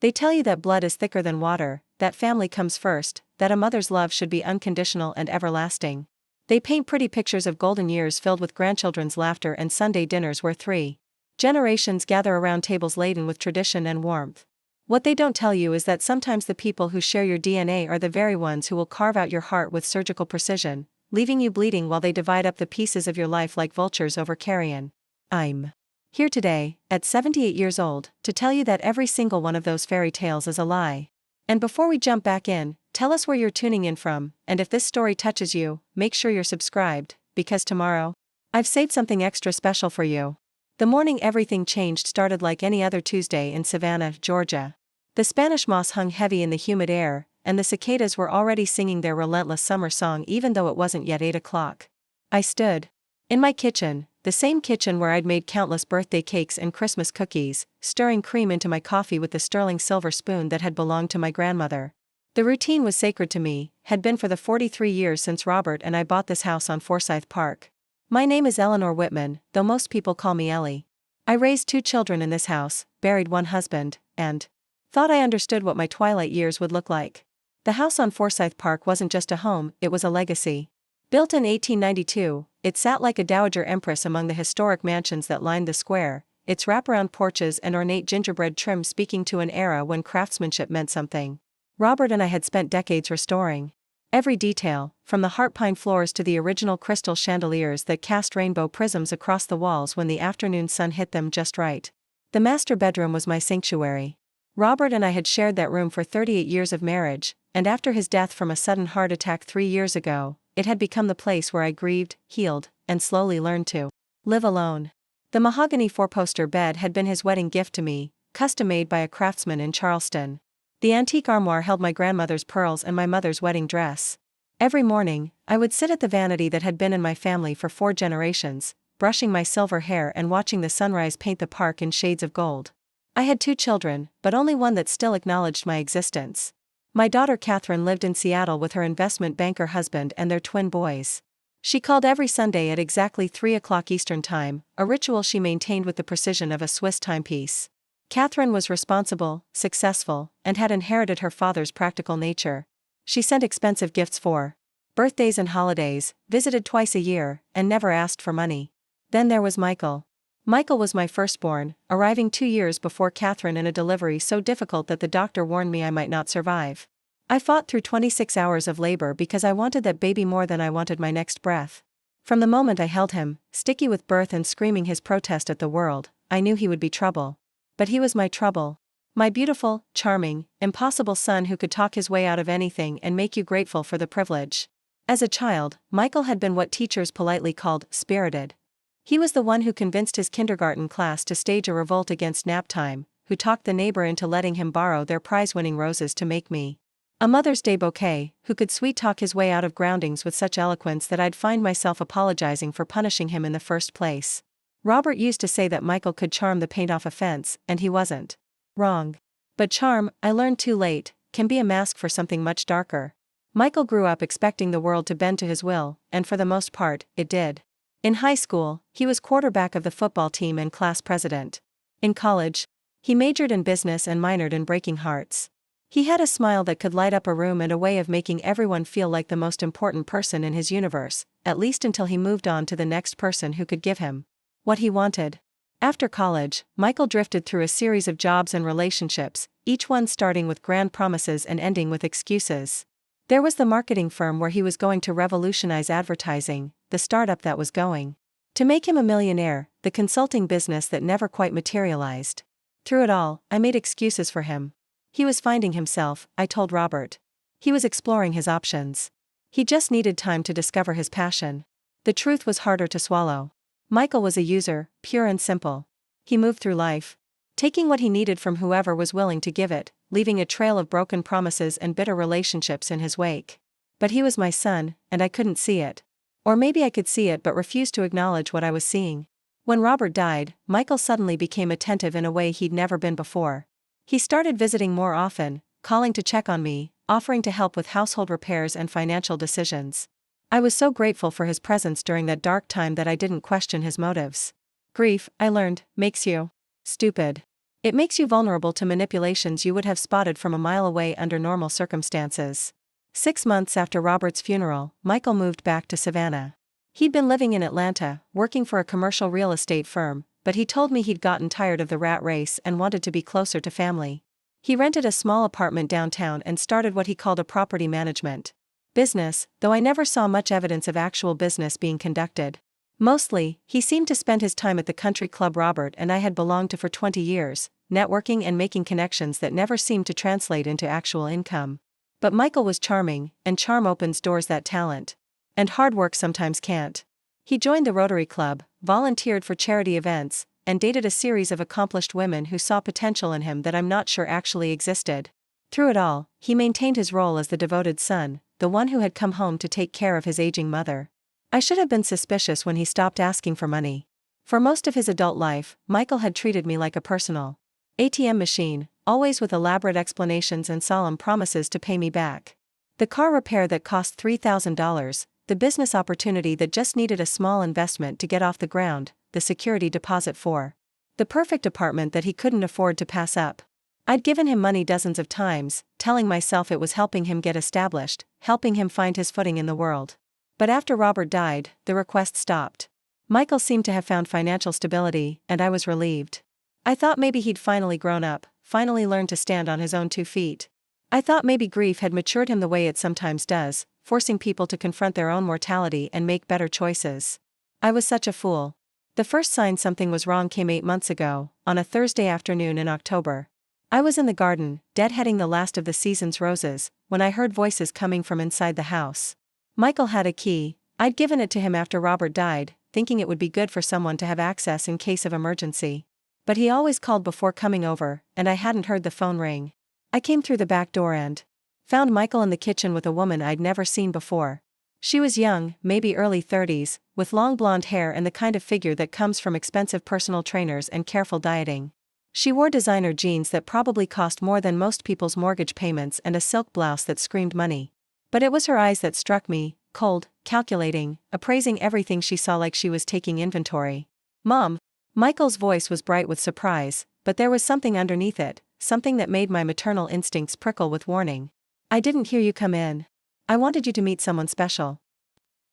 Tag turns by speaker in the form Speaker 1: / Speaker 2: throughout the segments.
Speaker 1: They tell you that blood is thicker than water, that family comes first, that a mother's love should be unconditional and everlasting. They paint pretty pictures of golden years filled with grandchildren's laughter and Sunday dinners where 3 generations gather around tables laden with tradition and warmth. What they don't tell you is that sometimes the people who share your DNA are the very ones who will carve out your heart with surgical precision, leaving you bleeding while they divide up the pieces of your life like vultures over carrion. I'm here today, at 78 years old, to tell you that every single one of those fairy tales is a lie. And before we jump back in, tell us where you're tuning in from, and if this story touches you, make sure you're subscribed, because tomorrow, I've saved something extra special for you. The morning everything changed started like any other Tuesday in Savannah, Georgia. The Spanish moss hung heavy in the humid air, and the cicadas were already singing their relentless summer song even though it wasn't yet 8 o'clock. I stood in my kitchen, the same kitchen where I'd made countless birthday cakes and Christmas cookies, stirring cream into my coffee with the sterling silver spoon that had belonged to my grandmother. The routine was sacred to me, had been for the 43 years since Robert and I bought this house on Forsyth Park. My name is Eleanor Whitman, though most people call me Ellie. I raised 2 children in this house, buried 1 husband, and thought I understood what my twilight years would look like. The house on Forsyth Park wasn't just a home, it was a legacy. Built in 1892, it sat like a dowager empress among the historic mansions that lined the square, its wraparound porches and ornate gingerbread trim speaking to an era when craftsmanship meant something. Robert and I had spent decades restoring every detail, from the heart pine floors to the original crystal chandeliers that cast rainbow prisms across the walls when the afternoon sun hit them just right. The master bedroom was my sanctuary. Robert and I had shared that room for 38 years of marriage, and after his death from a sudden heart attack 3 years ago, it had become the place where I grieved, healed, and slowly learned to live alone. The mahogany 4-poster bed had been his wedding gift to me, custom-made by a craftsman in Charleston. The antique armoire held my grandmother's pearls and my mother's wedding dress. Every morning, I would sit at the vanity that had been in my family for 4 generations, brushing my silver hair and watching the sunrise paint the park in shades of gold. I had 2 children, but only one that still acknowledged my existence. My daughter Catherine lived in Seattle with her investment banker husband and their twin boys. She called every Sunday at exactly 3 o'clock Eastern Time, a ritual she maintained with the precision of a Swiss timepiece. Catherine was responsible, successful, and had inherited her father's practical nature. She sent expensive gifts for birthdays and holidays, visited twice a year, and never asked for money. Then there was Michael. Michael was my firstborn, arriving 2 years before Catherine in a delivery so difficult that the doctor warned me I might not survive. I fought through 26 hours of labor because I wanted that baby more than I wanted my next breath. From the moment I held him, sticky with birth and screaming his protest at the world, I knew he would be trouble. But he was my trouble. My beautiful, charming, impossible son who could talk his way out of anything and make you grateful for the privilege. As a child, Michael had been what teachers politely called spirited. He was the one who convinced his kindergarten class to stage a revolt against nap time, who talked the neighbor into letting him borrow their prize-winning roses to make me a Mother's Day bouquet, who could sweet-talk his way out of groundings with such eloquence that I'd find myself apologizing for punishing him in the first place. Robert used to say that Michael could charm the paint off a fence, and he wasn't wrong. But charm, I learned too late, can be a mask for something much darker. Michael grew up expecting the world to bend to his will, and for the most part, it did. In high school, he was quarterback of the football team and class president. In college, he majored in business and minored in breaking hearts. He had a smile that could light up a room and a way of making everyone feel like the most important person in his universe, at least until he moved on to the next person who could give him what he wanted. After college, Michael drifted through a series of jobs and relationships, each one starting with grand promises and ending with excuses. There was the marketing firm where he was going to revolutionize advertising, the startup that was going to make him a millionaire, the consulting business that never quite materialized. Through it all, I made excuses for him. He was finding himself, I told Robert. He was exploring his options. He just needed time to discover his passion. The truth was harder to swallow. Michael was a user, pure and simple. He moved through life, taking what he needed from whoever was willing to give it, leaving a trail of broken promises and bitter relationships in his wake. But he was my son, and I couldn't see it. Or maybe I could see it but refused to acknowledge what I was seeing. When Robert died, Michael suddenly became attentive in a way he'd never been before. He started visiting more often, calling to check on me, offering to help with household repairs and financial decisions. I was so grateful for his presence during that dark time that I didn't question his motives. Grief, I learned, makes you stupid. It makes you vulnerable to manipulations you would have spotted from a mile away under normal circumstances. 6 months after Robert's funeral, Michael moved back to Savannah. He'd been living in Atlanta, working for a commercial real estate firm, but he told me he'd gotten tired of the rat race and wanted to be closer to family. He rented a small apartment downtown and started what he called a property management business, though I never saw much evidence of actual business being conducted. Mostly, he seemed to spend his time at the country club Robert and I had belonged to for 20 years, networking and making connections that never seemed to translate into actual income. But Michael was charming, and charm opens doors that talent and hard work sometimes can't. He joined the Rotary Club, volunteered for charity events, and dated a series of accomplished women who saw potential in him that I'm not sure actually existed. Through it all, he maintained his role as the devoted son, the one who had come home to take care of his aging mother. I should have been suspicious when he stopped asking for money. For most of his adult life, Michael had treated me like a personal ATM machine, always with elaborate explanations and solemn promises to pay me back. The car repair that cost $3,000, the business opportunity that just needed a small investment to get off the ground, the security deposit for the perfect apartment that he couldn't afford to pass up. I'd given him money dozens of times, telling myself it was helping him get established, helping him find his footing in the world. But after Robert died, the request stopped. Michael seemed to have found financial stability, and I was relieved. I thought maybe he'd finally grown up, finally learned to stand on his own 2 feet. I thought maybe grief had matured him the way it sometimes does, forcing people to confront their own mortality and make better choices. I was such a fool. The first sign something was wrong came 8 months ago, on a Thursday afternoon in October. I was in the garden, deadheading the last of the season's roses, when I heard voices coming from inside the house. Michael had a key. I'd given it to him after Robert died, thinking it would be good for someone to have access in case of emergency. But he always called before coming over, and I hadn't heard the phone ring. I came through the back door and found Michael in the kitchen with a woman I'd never seen before. She was young, maybe early 30s, with long blonde hair and the kind of figure that comes from expensive personal trainers and careful dieting. She wore designer jeans that probably cost more than most people's mortgage payments and a silk blouse that screamed money. But it was her eyes that struck me, cold, calculating, appraising everything she saw like she was taking inventory. "Mom." Michael's voice was bright with surprise, but there was something underneath it, something that made my maternal instincts prickle with warning. "I didn't hear you come in. I wanted you to meet someone special."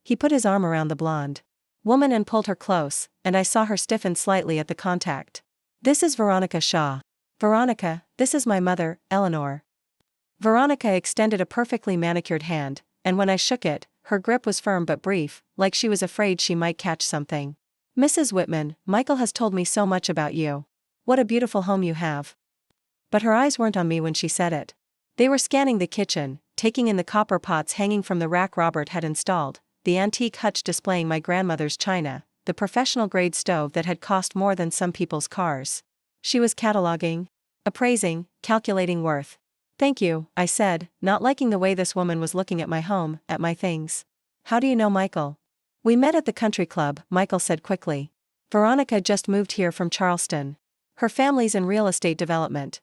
Speaker 1: He put his arm around the blonde woman and pulled her close, and I saw her stiffen slightly at the contact. "This is Veronica Shaw. Veronica, this is my mother, Eleanor." Veronica extended a perfectly manicured hand, and when I shook it, her grip was firm but brief, like she was afraid she might catch something. "Mrs. Whitman, Michael has told me so much about you. What a beautiful home you have." But her eyes weren't on me when she said it. They were scanning the kitchen, taking in the copper pots hanging from the rack Robert had installed, the antique hutch displaying my grandmother's china, the professional-grade stove that had cost more than some people's cars. She was cataloging, appraising, calculating worth. "Thank you," I said, not liking the way this woman was looking at my home, at my things. "How do you know Michael?" "We met at the country club," Michael said quickly. "Veronica just moved here from Charleston. Her family's in real estate development."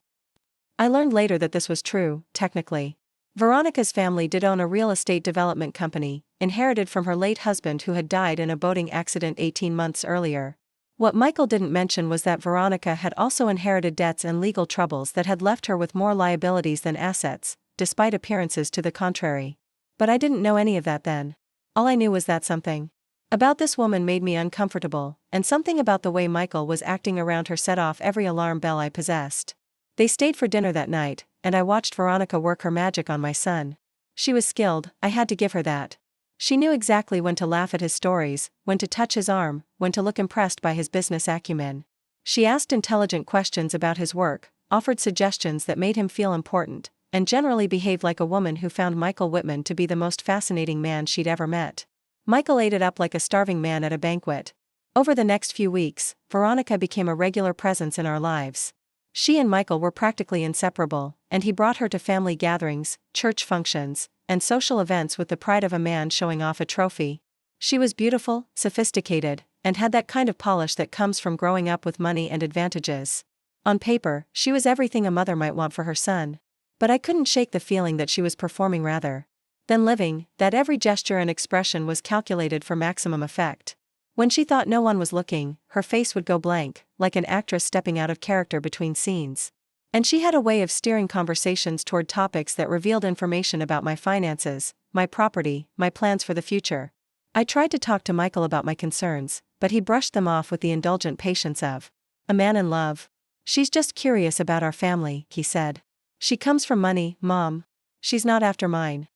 Speaker 1: I learned later that this was true, technically. Veronica's family did own a real estate development company, inherited from her late husband who had died in a boating accident 18 months earlier. What Michael didn't mention was that Veronica had also inherited debts and legal troubles that had left her with more liabilities than assets, despite appearances to the contrary. But I didn't know any of that then. All I knew was that something about this woman made me uncomfortable, and something about the way Michael was acting around her set off every alarm bell I possessed. They stayed for dinner that night, and I watched Veronica work her magic on my son. She was skilled, I had to give her that. She knew exactly when to laugh at his stories, when to touch his arm, when to look impressed by his business acumen. She asked intelligent questions about his work, offered suggestions that made him feel important, and generally behaved like a woman who found Michael Whitman to be the most fascinating man she'd ever met. Michael ate it up like a starving man at a banquet. Over the next few weeks, Veronica became a regular presence in our lives. She and Michael were practically inseparable, and he brought her to family gatherings, church functions, and social events with the pride of a man showing off a trophy. She was beautiful, sophisticated, and had that kind of polish that comes from growing up with money and advantages. On paper, she was everything a mother might want for her son. But I couldn't shake the feeling that she was performing rather than living, that every gesture and expression was calculated for maximum effect. When she thought no one was looking, her face would go blank, like an actress stepping out of character between scenes. And she had a way of steering conversations toward topics that revealed information about my finances, my property, my plans for the future. I tried to talk to Michael about my concerns, but he brushed them off with the indulgent patience of a man in love. "She's just curious about our family," he said. "She comes from money, Mom. She's not after mine."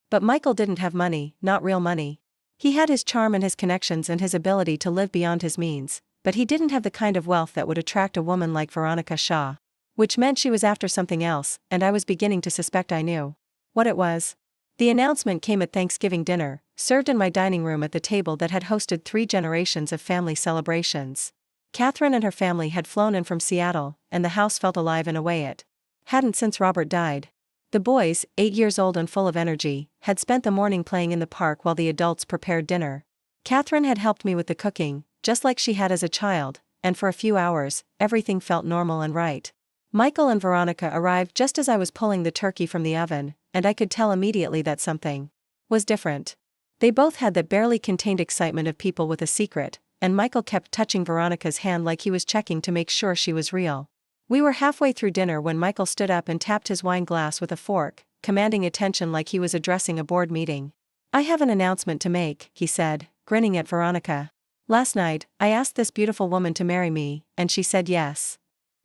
Speaker 1: But Michael didn't have money, not real money. He had his charm and his connections and his ability to live beyond his means, but he didn't have the kind of wealth that would attract a woman like Veronica Shaw. Which meant she was after something else, and I was beginning to suspect I knew what it was. The announcement came at Thanksgiving dinner, served in my dining room at the table that had hosted 3 generations of family celebrations. Catherine and her family had flown in from Seattle, and the house felt alive in a way it hadn't since Robert died. The boys, 8 years old and full of energy, had spent the morning playing in the park while the adults prepared dinner. Catherine had helped me with the cooking, just like she had as a child, and for a few hours, everything felt normal and right. Michael and Veronica arrived just as I was pulling the turkey from the oven, and I could tell immediately that something was different. They both had that barely contained excitement of people with a secret, and Michael kept touching Veronica's hand like he was checking to make sure she was real. We were halfway through dinner when Michael stood up and tapped his wine glass with a fork, commanding attention like he was addressing a board meeting. "I have an announcement to make," he said, grinning at Veronica. "Last night, I asked this beautiful woman to marry me, and she said yes."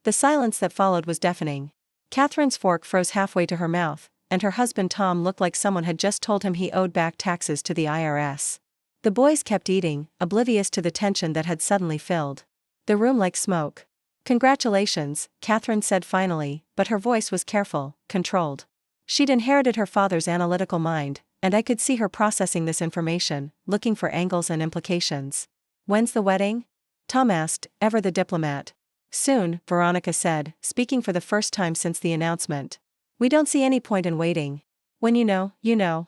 Speaker 1: The silence that followed was deafening. Catherine's fork froze halfway to her mouth, and her husband Tom looked like someone had just told him he owed back taxes to the IRS. The boys kept eating, oblivious to the tension that had suddenly filled the room like smoke. "Congratulations," Catherine said finally, but her voice was careful, controlled. She'd inherited her father's analytical mind, and I could see her processing this information, looking for angles and implications. "When's the wedding?" Tom asked, ever the diplomat. "Soon," Veronica said, speaking for the first time since the announcement. "We don't see any point in waiting. When you know, you know."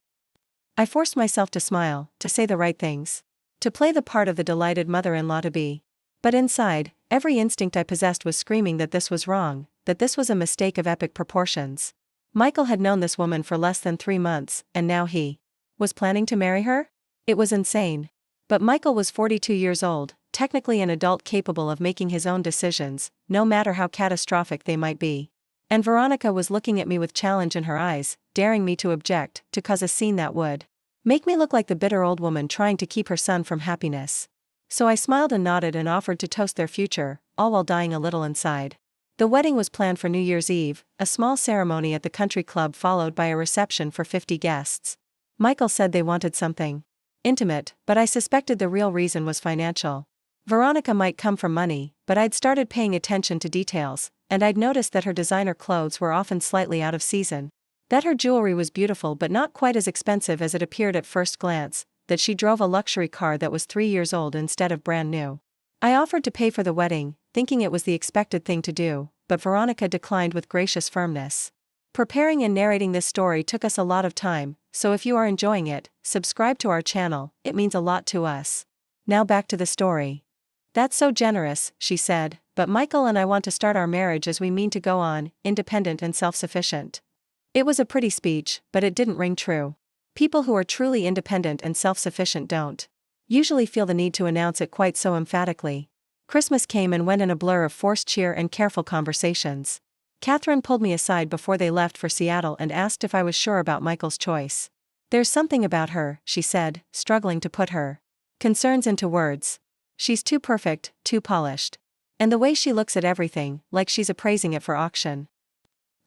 Speaker 1: I forced myself to smile, to say the right things, to play the part of the delighted mother-in-law to be. But inside, every instinct I possessed was screaming that this was wrong, that this was a mistake of epic proportions. Michael had known this woman for less than 3 months, and now he was planning to marry her? It was insane. But Michael was 42 years old, technically an adult capable of making his own decisions, no matter how catastrophic they might be. And Veronica was looking at me with challenge in her eyes, daring me to object, to cause a scene that would make me look like the bitter old woman trying to keep her son from happiness. So I smiled and nodded and offered to toast their future, all while dying a little inside. The wedding was planned for New Year's Eve, a small ceremony at the country club followed by a reception for 50 guests. Michael said they wanted something intimate, but I suspected the real reason was financial. Veronica might come from money, but I'd started paying attention to details, and I'd noticed that her designer clothes were often slightly out of season. That her jewelry was beautiful but not quite as expensive as it appeared at first glance, that she drove a luxury car that was 3 years old instead of brand new. I offered to pay for the wedding, thinking it was the expected thing to do, but Veronica declined with gracious firmness. Preparing and narrating this story took us a lot of time, so if you are enjoying it, subscribe to our channel, it means a lot to us. Now back to the story. "That's so generous," she said, "but Michael and I want to start our marriage as we mean to go on, independent and self-sufficient." It was a pretty speech, but it didn't ring true. People who are truly independent and self-sufficient don't usually feel the need to announce it quite so emphatically. Christmas came and went in a blur of forced cheer and careful conversations. Catherine pulled me aside before they left for Seattle and asked if I was sure about Michael's choice. "There's something about her," she said, struggling to put her concerns into words. "She's too perfect, too polished. And the way she looks at everything, like she's appraising it for auction."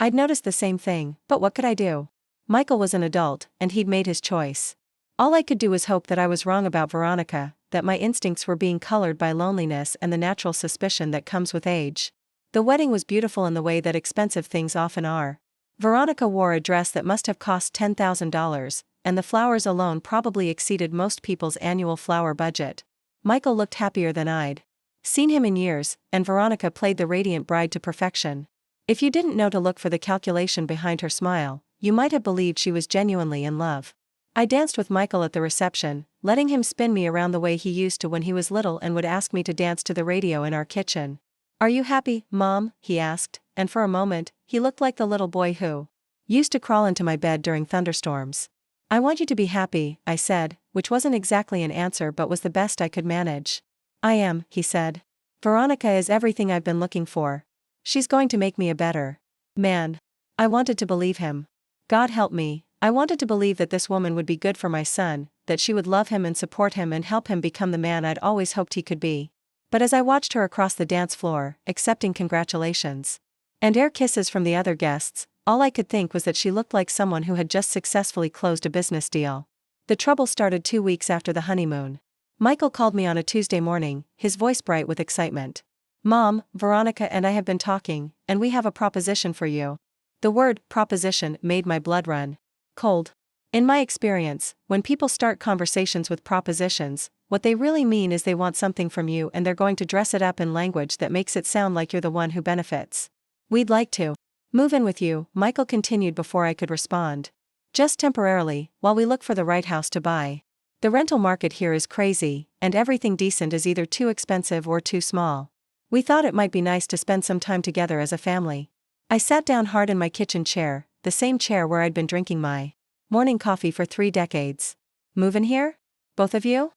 Speaker 1: I'd noticed the same thing, but what could I do? Michael was an adult, and he'd made his choice. All I could do was hope that I was wrong about Veronica, that my instincts were being colored by loneliness and the natural suspicion that comes with age. The wedding was beautiful in the way that expensive things often are. Veronica wore a dress that must have cost $10,000, and the flowers alone probably exceeded most people's annual flower budget. Michael looked happier than I'd seen him in years, and Veronica played the radiant bride to perfection. If you didn't know to look for the calculation behind her smile, you might have believed she was genuinely in love. I danced with Michael at the reception, letting him spin me around the way he used to when he was little and would ask me to dance to the radio in our kitchen. "Are you happy, Mom?" he asked, and for a moment, he looked like the little boy who used to crawl into my bed during thunderstorms. I want you to be happy, I said, which wasn't exactly an answer but was the best I could manage. I am, he said. Veronica is everything I've been looking for. She's going to make me a better man. I wanted to believe him. God help me, I wanted to believe that this woman would be good for my son, that she would love him and support him and help him become the man I'd always hoped he could be. But as I watched her across the dance floor, accepting congratulations and air kisses from the other guests, all I could think was that she looked like someone who had just successfully closed a business deal. The trouble started 2 weeks after the honeymoon. Michael called me on a Tuesday morning, his voice bright with excitement. Mom, Veronica and I have been talking, and we have a proposition for you. The word proposition made my blood run cold. In my experience, when people start conversations with propositions, what they really mean is they want something from you and they're going to dress it up in language that makes it sound like you're the one who benefits. We'd like to move in with you, Michael continued before I could respond. Just temporarily, while we look for the right house to buy. The rental market here is crazy, and everything decent is either too expensive or too small. We thought it might be nice to spend some time together as a family. I sat down hard in my kitchen chair, the same chair where I'd been drinking my morning coffee for 3 decades. Move in here? Both of you?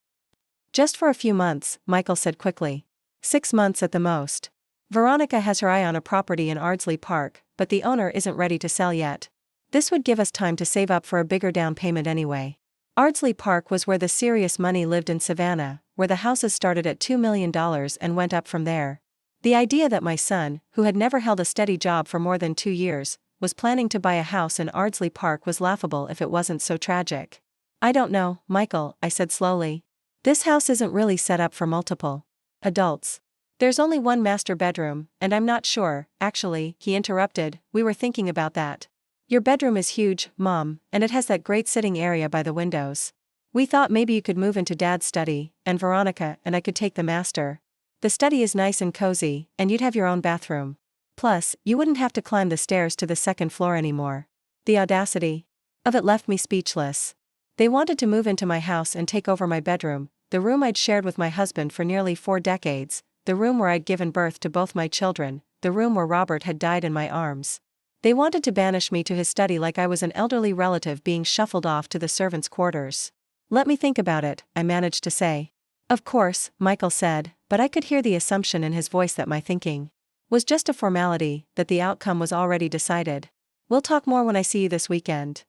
Speaker 1: Just for a few months, Michael said quickly. 6 months at the most. Veronica has her eye on a property in Ardsley Park, but the owner isn't ready to sell yet. This would give us time to save up for a bigger down payment anyway. Ardsley Park was where the serious money lived in Savannah, where the houses started at $2 million and went up from there. The idea that my son, who had never held a steady job for more than 2 years, was planning to buy a house in Ardsley Park was laughable if it wasn't so tragic. I don't know, Michael, I said slowly. This house isn't really set up for multiple adults. There's only one master bedroom, and I'm not sure, actually, he interrupted, we were thinking about that. Your bedroom is huge, Mom, and it has that great sitting area by the windows. We thought maybe you could move into Dad's study, and Veronica and I could take the master. The study is nice and cozy, and you'd have your own bathroom. Plus, you wouldn't have to climb the stairs to the 2nd floor anymore. The audacity of it left me speechless. They wanted to move into my house and take over my bedroom, the room I'd shared with my husband for nearly 4 decades, the room where I'd given birth to both my children, the room where Robert had died in my arms. They wanted to banish me to his study like I was an elderly relative being shuffled off to the servants' quarters. Let me think about it, I managed to say. Of course, Michael said, but I could hear the assumption in his voice that my thinking was just a formality, that the outcome was already decided. We'll talk more when I see you this weekend.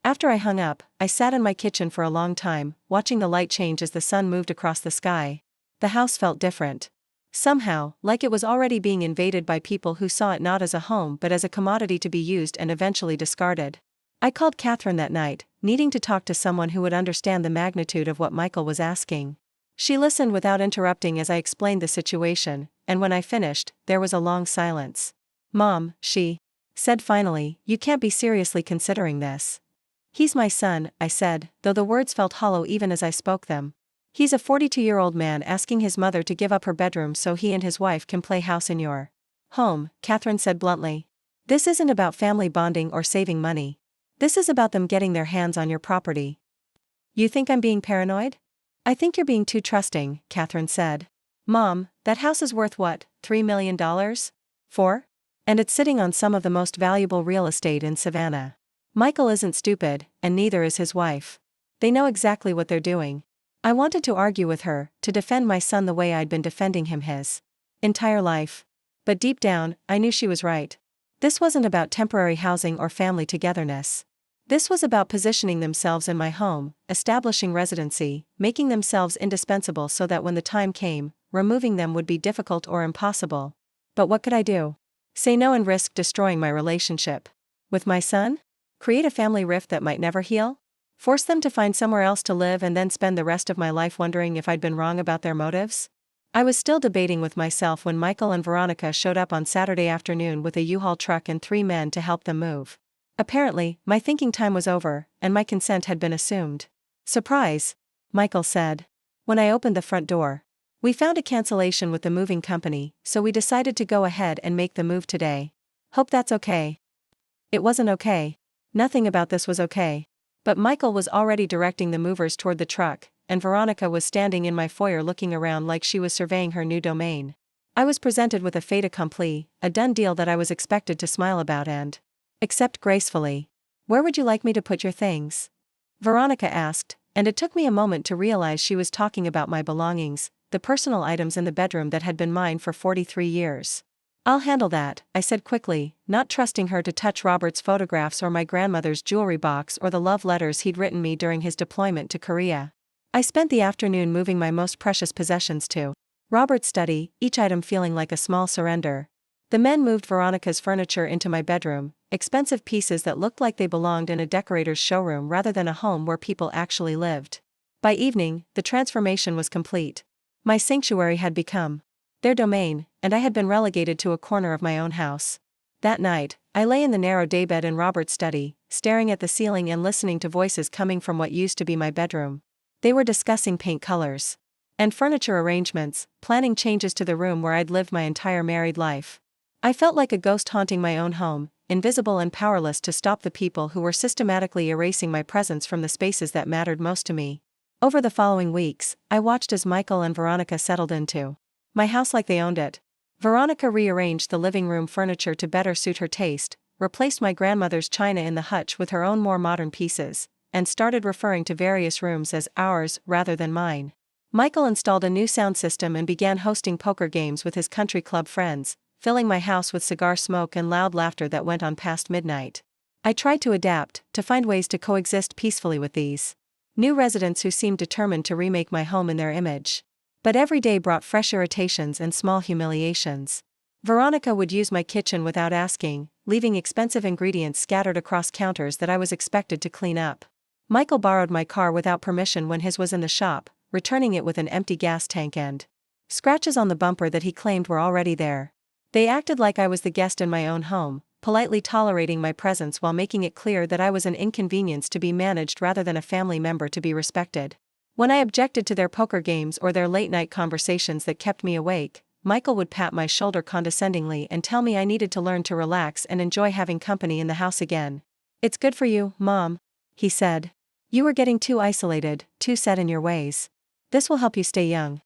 Speaker 1: After I hung up, I sat in my kitchen for a long time, watching the light change as the sun moved across the sky. The house felt different. Somehow, like it was already being invaded by people who saw it not as a home but as a commodity to be used and eventually discarded. I called Catherine that night, needing to talk to someone who would understand the magnitude of what Michael was asking. She listened without interrupting as I explained the situation, and when I finished, there was a long silence. Mom, she said finally, you can't be seriously considering this. He's my son, I said, though the words felt hollow even as I spoke them. He's a 42-year-old man asking his mother to give up her bedroom so he and his wife can play house in your home, Catherine said bluntly. This isn't about family bonding or saving money. This is about them getting their hands on your property. You think I'm being paranoid? I think you're being too trusting, Catherine said. Mom, that house is worth what, $3 million? 4? And it's sitting on some of the most valuable real estate in Savannah. Michael isn't stupid, and neither is his wife. They know exactly what they're doing. I wanted to argue with her, to defend my son the way I'd been defending him his entire life. But deep down, I knew she was right. This wasn't about temporary housing or family togetherness. This was about positioning themselves in my home, establishing residency, making themselves indispensable so that when the time came, removing them would be difficult or impossible. But what could I do? Say no and risk destroying my relationship with my son? Create a family rift that might never heal? Force them to find somewhere else to live and then spend the rest of my life wondering if I'd been wrong about their motives? I was still debating with myself when Michael and Veronica showed up on Saturday afternoon with a U-Haul truck and 3 men to help them move. Apparently, my thinking time was over, and my consent had been assumed. Surprise! Michael said. When I opened the front door. We found a cancellation with the moving company, so we decided to go ahead and make the move today. Hope that's okay. It wasn't okay. Nothing about this was okay. But Michael was already directing the movers toward the truck, and Veronica was standing in my foyer looking around like she was surveying her new domain. I was presented with a fait accompli, a done deal that I was expected to smile about and accept gracefully. Where would you like me to put your things? Veronica asked, and it took me a moment to realize she was talking about my belongings, the personal items in the bedroom that had been mine for 43 years. I'll handle that, I said quickly, not trusting her to touch Robert's photographs or my grandmother's jewelry box or the love letters he'd written me during his deployment to Korea. I spent the afternoon moving my most precious possessions to Robert's study, each item feeling like a small surrender. The men moved Veronica's furniture into my bedroom, expensive pieces that looked like they belonged in a decorator's showroom rather than a home where people actually lived. By evening, the transformation was complete. My sanctuary had become their domain, and I had been relegated to a corner of my own house. That night, I lay in the narrow daybed in Robert's study, staring at the ceiling and listening to voices coming from what used to be my bedroom. They were discussing paint colors and furniture arrangements, planning changes to the room where I'd lived my entire married life. I felt like a ghost haunting my own home, invisible and powerless to stop the people who were systematically erasing my presence from the spaces that mattered most to me. Over the following weeks, I watched as Michael and Veronica settled into my house like they owned it. Veronica rearranged the living room furniture to better suit her taste, replaced my grandmother's china in the hutch with her own more modern pieces, and started referring to various rooms as ours rather than mine. Michael installed a new sound system and began hosting poker games with his country club friends, filling my house with cigar smoke and loud laughter that went on past midnight. I tried to adapt, to find ways to coexist peacefully with these new residents who seemed determined to remake my home in their image. But every day brought fresh irritations and small humiliations. Veronica would use my kitchen without asking, leaving expensive ingredients scattered across counters that I was expected to clean up. Michael borrowed my car without permission when his was in the shop, returning it with an empty gas tank and scratches on the bumper that he claimed were already there. They acted like I was the guest in my own home, politely tolerating my presence while making it clear that I was an inconvenience to be managed rather than a family member to be respected. When I objected to their poker games or their late-night conversations that kept me awake, Michael would pat my shoulder condescendingly and tell me I needed to learn to relax and enjoy having company in the house again. "It's good for you, Mom," he said. "You were getting too isolated, too set in your ways. This will help you stay young."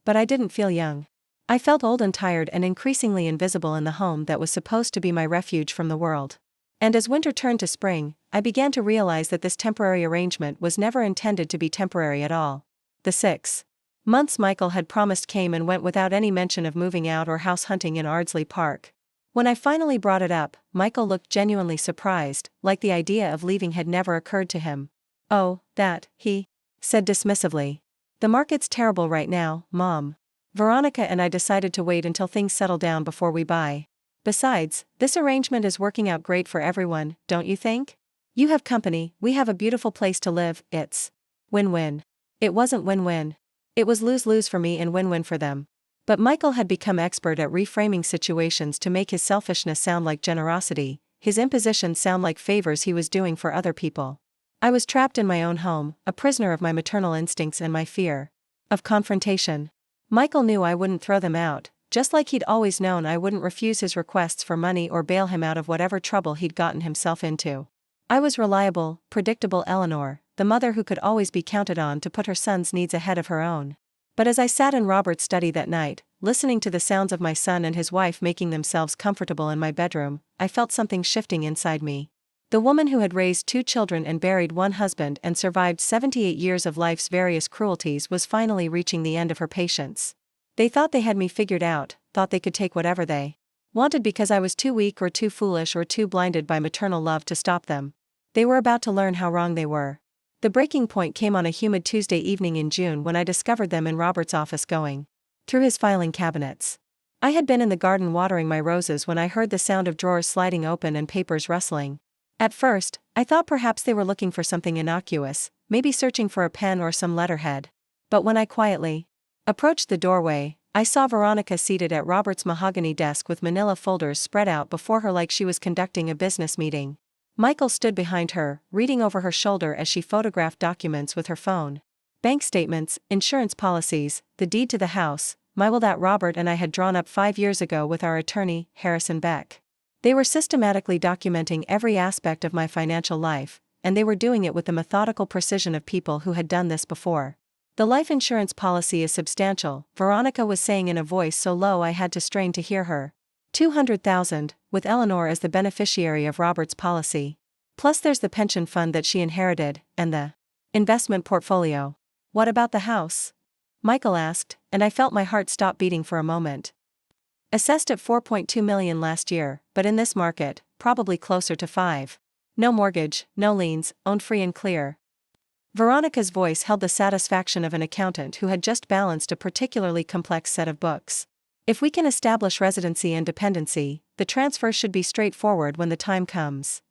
Speaker 1: But I didn't feel young. I felt old and tired and increasingly invisible in the home that was supposed to be my refuge from the world. And as winter turned to spring, I began to realize that this temporary arrangement was never intended to be temporary at all. The 6 months Michael had promised came and went without any mention of moving out or house hunting in Ardsley Park. When I finally brought it up, Michael looked genuinely surprised, like the idea of leaving had never occurred to him. "Oh, that," he said dismissively. "The market's terrible right now, Mom. Veronica and I decided to wait until things settle down before we buy. Besides, this arrangement is working out great for everyone, don't you think? You have company, we have a beautiful place to live, it's win-win." It wasn't win-win. It was lose-lose for me and win-win for them. But Michael had become expert at reframing situations to make his selfishness sound like generosity, his impositions sound like favors he was doing for other people. I was trapped in my own home, a prisoner of my maternal instincts and my fear of confrontation. Michael knew I wouldn't throw them out, just like he'd always known I wouldn't refuse his requests for money or bail him out of whatever trouble he'd gotten himself into. I was reliable, predictable Eleanor, the mother who could always be counted on to put her son's needs ahead of her own. But as I sat in Robert's study that night, listening to the sounds of my son and his wife making themselves comfortable in my bedroom, I felt something shifting inside me. The woman who had raised 2 children and buried 1 husband and survived 78 years of life's various cruelties was finally reaching the end of her patience. They thought they had me figured out, thought they could take whatever they wanted because I was too weak or too foolish or too blinded by maternal love to stop them. They were about to learn how wrong they were. The breaking point came on a humid Tuesday evening in June when I discovered them in Robert's office going through his filing cabinets. I had been in the garden watering my roses when I heard the sound of drawers sliding open and papers rustling. At first, I thought perhaps they were looking for something innocuous, maybe searching for a pen or some letterhead. But when I quietly approached the doorway, I saw Veronica seated at Robert's mahogany desk with manila folders spread out before her like she was conducting a business meeting. Michael stood behind her, reading over her shoulder as she photographed documents with her phone. Bank statements, insurance policies, the deed to the house, my will that Robert and I had drawn up 5 years ago with our attorney, Harrison Beck. They were systematically documenting every aspect of my financial life, and they were doing it with the methodical precision of people who had done this before. "The life insurance policy is substantial," Veronica was saying in a voice so low I had to strain to hear her. 200,000, with Eleanor as the beneficiary of Robert's policy. Plus there's the pension fund that she inherited, and the investment portfolio. What about the house? Michael asked, and I felt my heart stop beating for a moment. Assessed at $4.2 million last year, but in this market, probably closer to 5. No mortgage, no liens, owned free and clear. Veronica's voice held the satisfaction of an accountant who had just balanced a particularly complex set of books. If we can establish residency and dependency, the transfer should be straightforward when the time comes.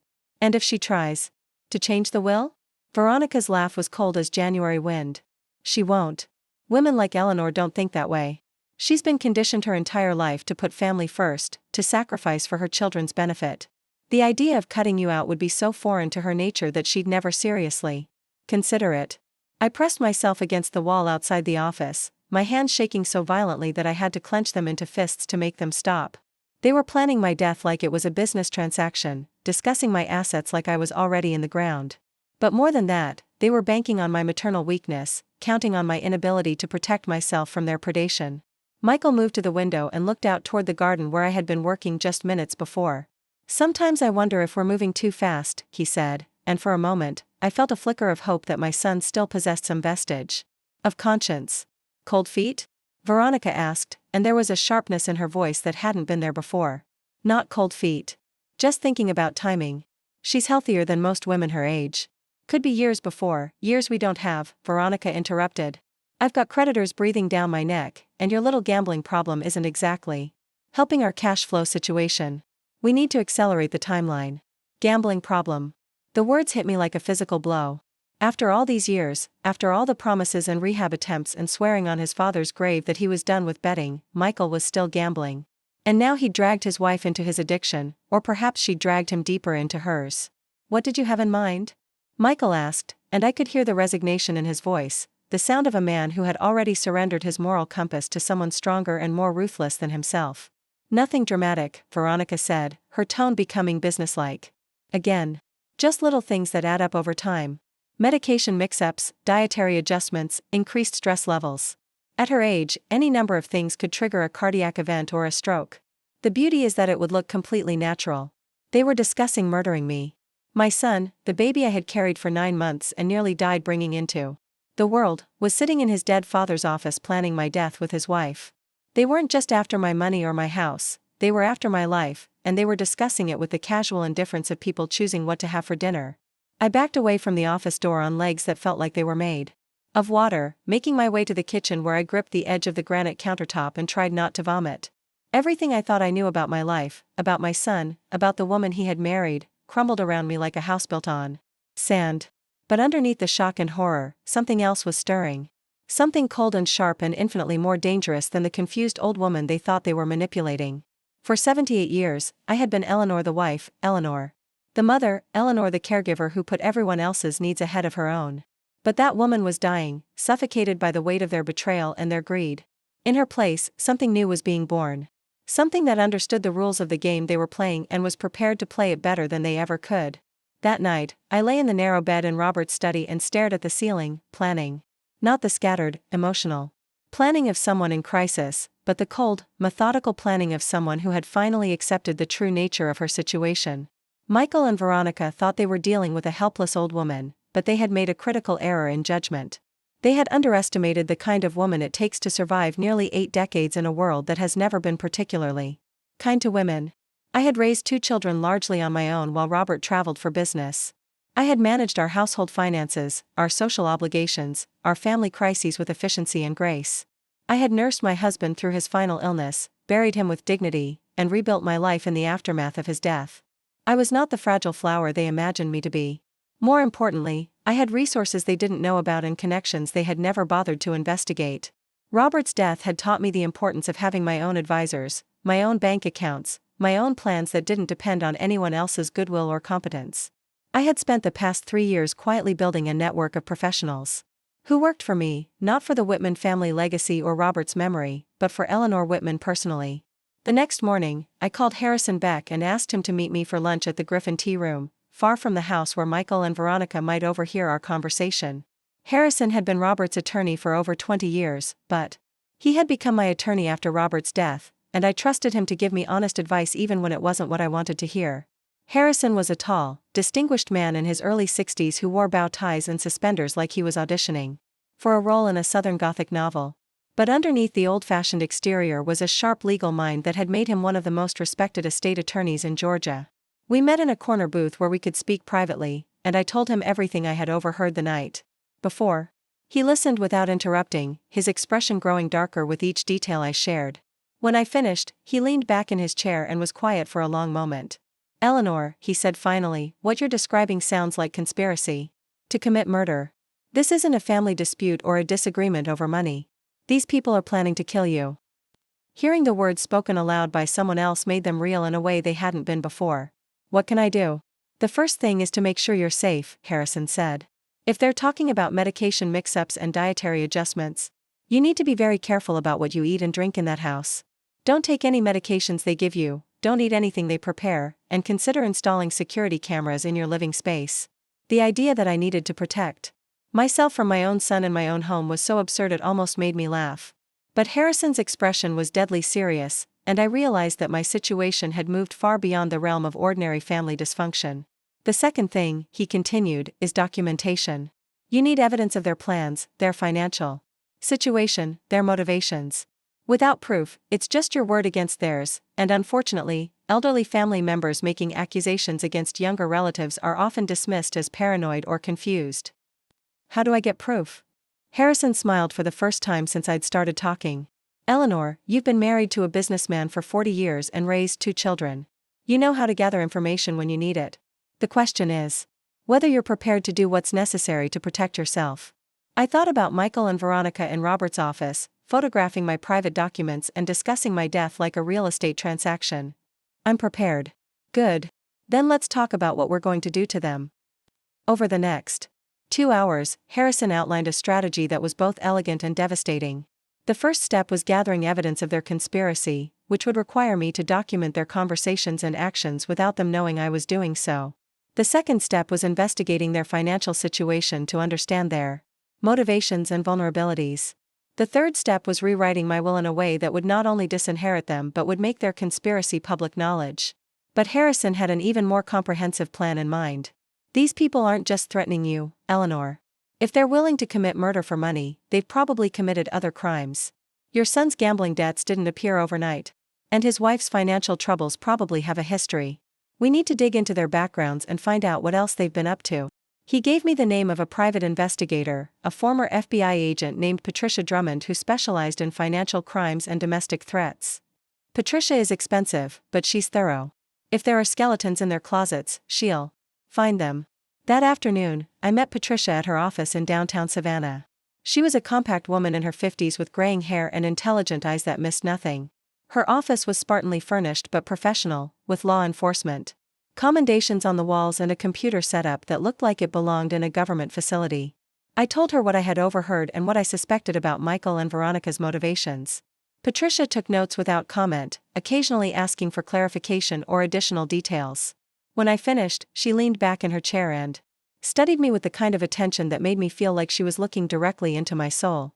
Speaker 1: And if she tries to change the will? Veronica's laugh was cold as January wind. She won't. Women like Eleanor don't think that way. She's been conditioned her entire life to put family first, to sacrifice for her children's benefit. The idea of cutting you out would be so foreign to her nature that she'd never seriously consider it. I pressed myself against the wall outside the office, my hands shaking so violently that I had to clench them into fists to make them stop. They were planning my death like it was a business transaction, discussing my assets like I was already in the ground. But more than that, they were banking on my maternal weakness, counting on my inability to protect myself from their predation. Michael moved to the window and looked out toward the garden where I had been working just minutes before. Sometimes I wonder if we're moving too fast, he said, and for a moment, I felt a flicker of hope that my son still possessed some vestige of conscience. Cold feet? Veronica asked, and there was a sharpness in her voice that hadn't been there before. Not cold feet. Just thinking about timing. She's healthier than most women her age. Could be years before, years we don't have, Veronica interrupted. I've got creditors breathing down my neck, and your little gambling problem isn't exactly helping our cash flow situation. We need to accelerate the timeline. Gambling problem. The words hit me like a physical blow. After all these years, after all the promises and rehab attempts and swearing on his father's grave that he was done with betting, Michael was still gambling. And now he'd dragged his wife into his addiction, or perhaps she'd dragged him deeper into hers. What did you have in mind? Michael asked, and I could hear the resignation in his voice, the sound of a man who had already surrendered his moral compass to someone stronger and more ruthless than himself. Nothing dramatic, Veronica said, her tone becoming businesslike. Again. Just little things that add up over time. Medication mix-ups, dietary adjustments, increased stress levels. At her age, any number of things could trigger a cardiac event or a stroke. The beauty is that it would look completely natural. They were discussing murdering me. My son, the baby I had carried for 9 months and nearly died bringing into the world, was sitting in his dead father's office planning my death with his wife. They weren't just after my money or my house, they were after my life, and they were discussing it with the casual indifference of people choosing what to have for dinner. I backed away from the office door on legs that felt like they were made of water, making my way to the kitchen where I gripped the edge of the granite countertop and tried not to vomit. Everything I thought I knew about my life, about my son, about the woman he had married, crumbled around me like a house built on sand. But underneath the shock and horror, something else was stirring. Something cold and sharp and infinitely more dangerous than the confused old woman they thought they were manipulating. For 78 years, I had been Eleanor the wife, Eleanor the mother, Eleanor the caregiver who put everyone else's needs ahead of her own. But that woman was dying, suffocated by the weight of their betrayal and their greed. In her place, something new was being born. Something that understood the rules of the game they were playing and was prepared to play it better than they ever could. That night, I lay in the narrow bed in Robert's study and stared at the ceiling, planning. Not the scattered, emotional planning of someone in crisis, but the cold, methodical planning of someone who had finally accepted the true nature of her situation. Michael and Veronica thought they were dealing with a helpless old woman, but they had made a critical error in judgment. They had underestimated the kind of woman it takes to survive nearly 8 decades in a world that has never been particularly kind to women. I had raised 2 children largely on my own while Robert traveled for business. I had managed our household finances, our social obligations, our family crises with efficiency and grace. I had nursed my husband through his final illness, buried him with dignity, and rebuilt my life in the aftermath of his death. I was not the fragile flower they imagined me to be. More importantly, I had resources they didn't know about and connections they had never bothered to investigate. Robert's death had taught me the importance of having my own advisors, my own bank accounts, my own plans that didn't depend on anyone else's goodwill or competence. I had spent the past 3 years quietly building a network of professionals who worked for me, not for the Whitman family legacy or Robert's memory, but for Eleanor Whitman personally. The next morning, I called Harrison Beck and asked him to meet me for lunch at the Griffin Tea Room, far from the house where Michael and Veronica might overhear our conversation. Harrison had been Robert's attorney for over 20 years, but he had become my attorney after Robert's death, and I trusted him to give me honest advice even when it wasn't what I wanted to hear. Harrison was a tall, distinguished man in his early 60s who wore bow ties and suspenders like he was auditioning for a role in a Southern Gothic novel. But underneath the old-fashioned exterior was a sharp legal mind that had made him one of the most respected estate attorneys in Georgia. We met in a corner booth where we could speak privately, and I told him everything I had overheard the night before. He listened without interrupting, his expression growing darker with each detail I shared. When I finished, he leaned back in his chair and was quiet for a long moment. "Eleanor," he said finally, "what you're describing sounds like conspiracy to commit murder. This isn't a family dispute or a disagreement over money. These people are planning to kill you." Hearing the words spoken aloud by someone else made them real in a way they hadn't been before. "What can I do?" "The first thing is to make sure you're safe," Harrison said. "If they're talking about medication mix-ups and dietary adjustments, you need to be very careful about what you eat and drink in that house. Don't take any medications they give you, don't eat anything they prepare, and consider installing security cameras in your living space." The idea that I needed to protect myself from my own son and my own home was so absurd it almost made me laugh. But Harrison's expression was deadly serious, and I realized that my situation had moved far beyond the realm of ordinary family dysfunction. "The second thing," he continued, "is documentation. You need evidence of their plans, their financial situation, their motivations. Without proof, it's just your word against theirs, and unfortunately, elderly family members making accusations against younger relatives are often dismissed as paranoid or confused." "How do I get proof?" Harrison smiled for the first time since I'd started talking. "Eleanor, you've been married to a businessman for 40 years and raised 2 children. You know how to gather information when you need it. The question is whether you're prepared to do what's necessary to protect yourself." I thought about Michael and Veronica in Robert's office, photographing my private documents and discussing my death like a real estate transaction. "I'm prepared." "Good. Then let's talk about what we're going to do to them." Over the next 2 hours, Harrison outlined a strategy that was both elegant and devastating. The first step was gathering evidence of their conspiracy, which would require me to document their conversations and actions without them knowing I was doing so. The second step was investigating their financial situation to understand their motivations and vulnerabilities. The third step was rewriting my will in a way that would not only disinherit them but would make their conspiracy public knowledge. But Harrison had an even more comprehensive plan in mind. "These people aren't just threatening you, Eleanor. If they're willing to commit murder for money, they've probably committed other crimes. Your son's gambling debts didn't appear overnight. And his wife's financial troubles probably have a history. We need to dig into their backgrounds and find out what else they've been up to." He gave me the name of a private investigator, a former FBI agent named Patricia Drummond who specialized in financial crimes and domestic threats. "Patricia is expensive, but she's thorough. If there are skeletons in their closets, she'll find them." That afternoon, I met Patricia at her office in downtown Savannah. She was a compact woman in her 50s with graying hair and intelligent eyes that missed nothing. Her office was spartanly furnished but professional, with law enforcement commendations on the walls and a computer setup that looked like it belonged in a government facility. I told her what I had overheard and what I suspected about Michael and Veronica's motivations. Patricia took notes without comment, occasionally asking for clarification or additional details. When I finished, she leaned back in her chair and studied me with the kind of attention that made me feel like she was looking directly into my soul.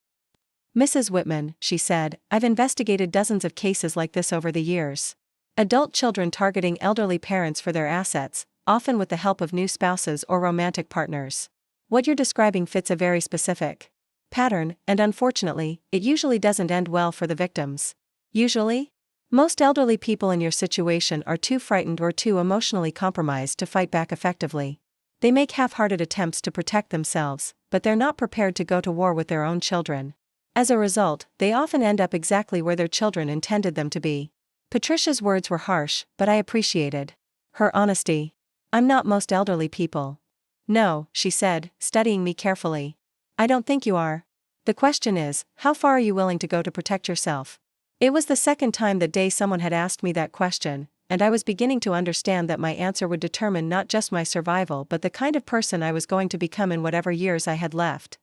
Speaker 1: "Mrs. Whitman," she said, "I've investigated dozens of cases like this over the years. Adult children targeting elderly parents for their assets, often with the help of new spouses or romantic partners. What you're describing fits a very specific pattern, and unfortunately, it usually doesn't end well for the victims." "Usually?" "Most elderly people in your situation are too frightened or too emotionally compromised to fight back effectively. They make half-hearted attempts to protect themselves, but they're not prepared to go to war with their own children. As a result, they often end up exactly where their children intended them to be." Patricia's words were harsh, but I appreciated her honesty. "I'm not most elderly people." "No," she said, studying me carefully. "I don't think you are. The question is, how far are you willing to go to protect yourself?" It was the second time that day someone had asked me that question, and I was beginning to understand that my answer would determine not just my survival but the kind of person I was going to become in whatever years I had left.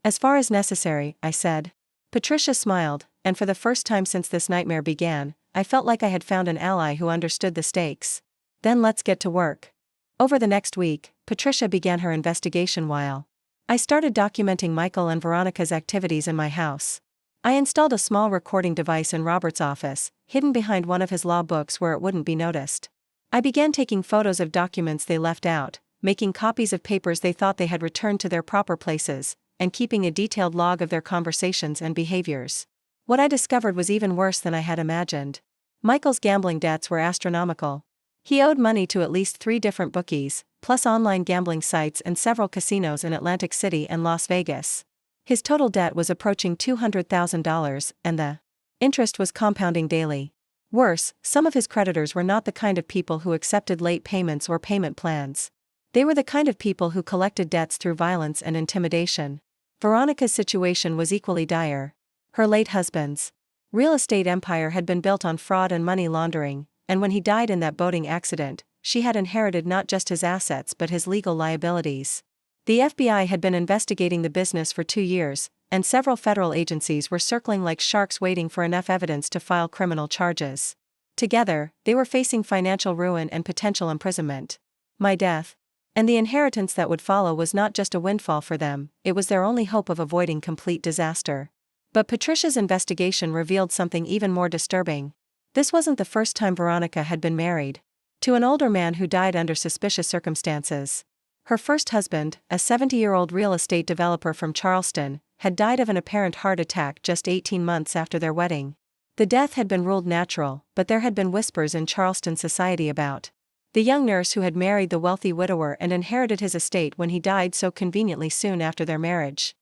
Speaker 1: "As far as necessary," I said. Patricia smiled, and for the first time since this nightmare began, I felt like I had found an ally who understood the stakes. "Then let's get to work." Over the next week, Patricia began her investigation while I started documenting Michael and Veronica's activities in my house. I installed a small recording device in Robert's office, hidden behind one of his law books where it wouldn't be noticed. I began taking photos of documents they left out, making copies of papers they thought they had returned to their proper places, and keeping a detailed log of their conversations and behaviors. What I discovered was even worse than I had imagined. Michael's gambling debts were astronomical. He owed money to at least 3 different bookies, plus online gambling sites and several casinos in Atlantic City and Las Vegas. His total debt was approaching $200,000, and the interest was compounding daily. Worse, some of his creditors were not the kind of people who accepted late payments or payment plans. They were the kind of people who collected debts through violence and intimidation. Veronica's situation was equally dire. Her late husband's real estate empire had been built on fraud and money laundering, and when he died in that boating accident, she had inherited not just his assets but his legal liabilities. The FBI had been investigating the business for 2 years, and several federal agencies were circling like sharks waiting for enough evidence to file criminal charges. Together, they were facing financial ruin and potential imprisonment. My death, and the inheritance that would follow, was not just a windfall for them, it was their only hope of avoiding complete disaster. But Patricia's investigation revealed something even more disturbing. This wasn't the first time Veronica had been married to an older man who died under suspicious circumstances. Her first husband, a 70-year-old real estate developer from Charleston, had died of an apparent heart attack just 18 months after their wedding. The death had been ruled natural, but there had been whispers in Charleston society about the young nurse who had married the wealthy widower and inherited his estate when he died so conveniently soon after their marriage.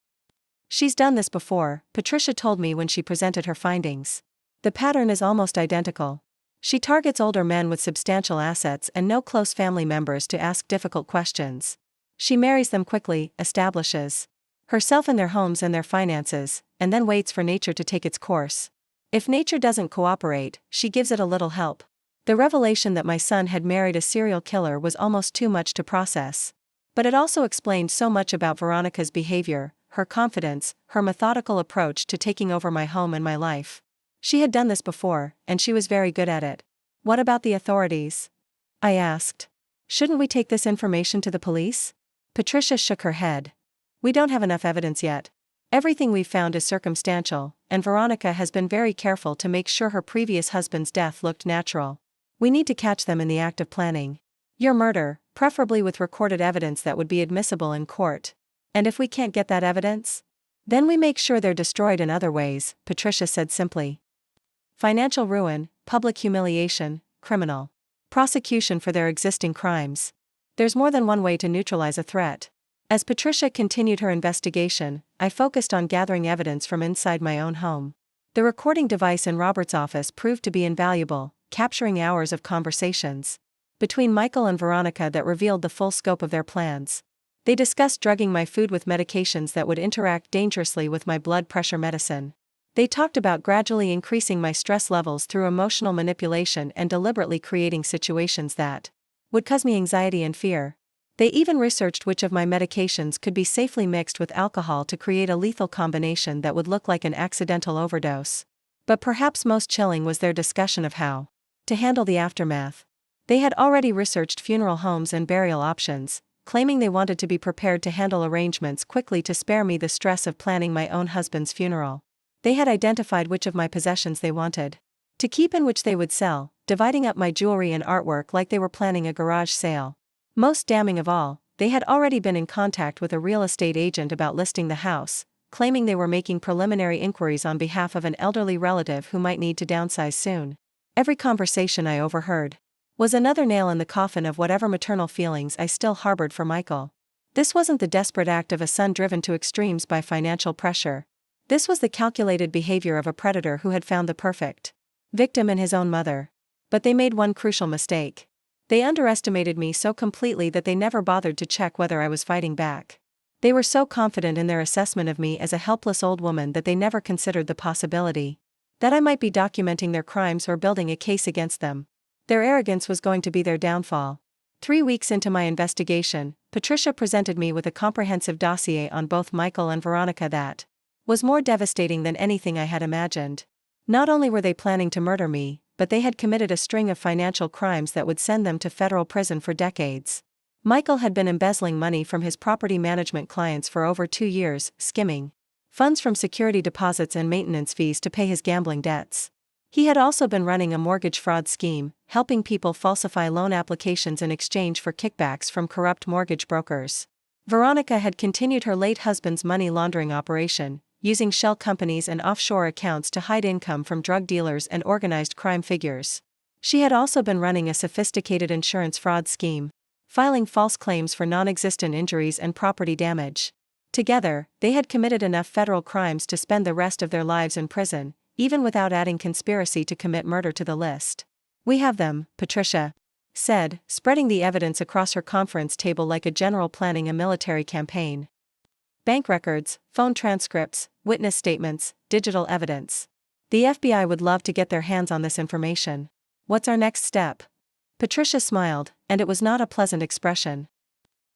Speaker 1: "She's done this before," Patricia told me when she presented her findings. "The pattern is almost identical. She targets older men with substantial assets and no close family members to ask difficult questions. She marries them quickly, establishes herself in their homes and their finances, and then waits for nature to take its course. If nature doesn't cooperate, she gives it a little help." The revelation that my son had married a serial killer was almost too much to process. But it also explained so much about Veronica's behavior, her confidence, her methodical approach to taking over my home and my life. She had done this before, and she was very good at it. "What about the authorities?" I asked. "Shouldn't we take this information to the police?" Patricia shook her head. "We don't have enough evidence yet. Everything we've found is circumstantial, and Veronica has been very careful to make sure her previous husband's death looked natural. We need to catch them in the act of planning your murder, preferably with recorded evidence that would be admissible in court. And if we can't get that evidence, then we make sure they're destroyed in other ways," Patricia said simply. Financial ruin, public humiliation, criminal prosecution for their existing crimes. There's more than one way to neutralize a threat. As Patricia continued her investigation, I focused on gathering evidence from inside my own home. The recording device in Robert's office proved to be invaluable, capturing hours of conversations between Michael and Veronica that revealed the full scope of their plans. They discussed drugging my food with medications that would interact dangerously with my blood pressure medicine. They talked about gradually increasing my stress levels through emotional manipulation and deliberately creating situations that would cause me anxiety and fear. They even researched which of my medications could be safely mixed with alcohol to create a lethal combination that would look like an accidental overdose. But perhaps most chilling was their discussion of how to handle the aftermath. They had already researched funeral homes and burial options, claiming they wanted to be prepared to handle arrangements quickly to spare me the stress of planning my own husband's funeral. They had identified which of my possessions they wanted to keep and which they would sell, dividing up my jewelry and artwork like they were planning a garage sale. Most damning of all, they had already been in contact with a real estate agent about listing the house, claiming they were making preliminary inquiries on behalf of an elderly relative who might need to downsize soon. Every conversation I overheard was another nail in the coffin of whatever maternal feelings I still harbored for Michael. This wasn't the desperate act of a son driven to extremes by financial pressure. This was the calculated behavior of a predator who had found the perfect victim in his own mother. But they made one crucial mistake. They underestimated me so completely that they never bothered to check whether I was fighting back. They were so confident in their assessment of me as a helpless old woman that they never considered the possibility that I might be documenting their crimes or building a case against them. Their arrogance was going to be their downfall. 3 weeks into my investigation, Patricia presented me with a comprehensive dossier on both Michael and Veronica that was more devastating than anything I had imagined. Not only were they planning to murder me, but they had committed a string of financial crimes that would send them to federal prison for decades. Michael had been embezzling money from his property management clients for over 2 years, skimming funds from security deposits and maintenance fees to pay his gambling debts. He had also been running a mortgage fraud scheme, helping people falsify loan applications in exchange for kickbacks from corrupt mortgage brokers. Veronica had continued her late husband's money laundering operation, using shell companies and offshore accounts to hide income from drug dealers and organized crime figures. She had also been running a sophisticated insurance fraud scheme, filing false claims for non-existent injuries and property damage. Together, they had committed enough federal crimes to spend the rest of their lives in prison, even without adding conspiracy to commit murder to the list. "We have them," Patricia said, spreading the evidence across her conference table like a general planning a military campaign. Bank records, phone transcripts, witness statements, digital evidence. The FBI would love to get their hands on this information. What's our next step? Patricia smiled, and it was not a pleasant expression.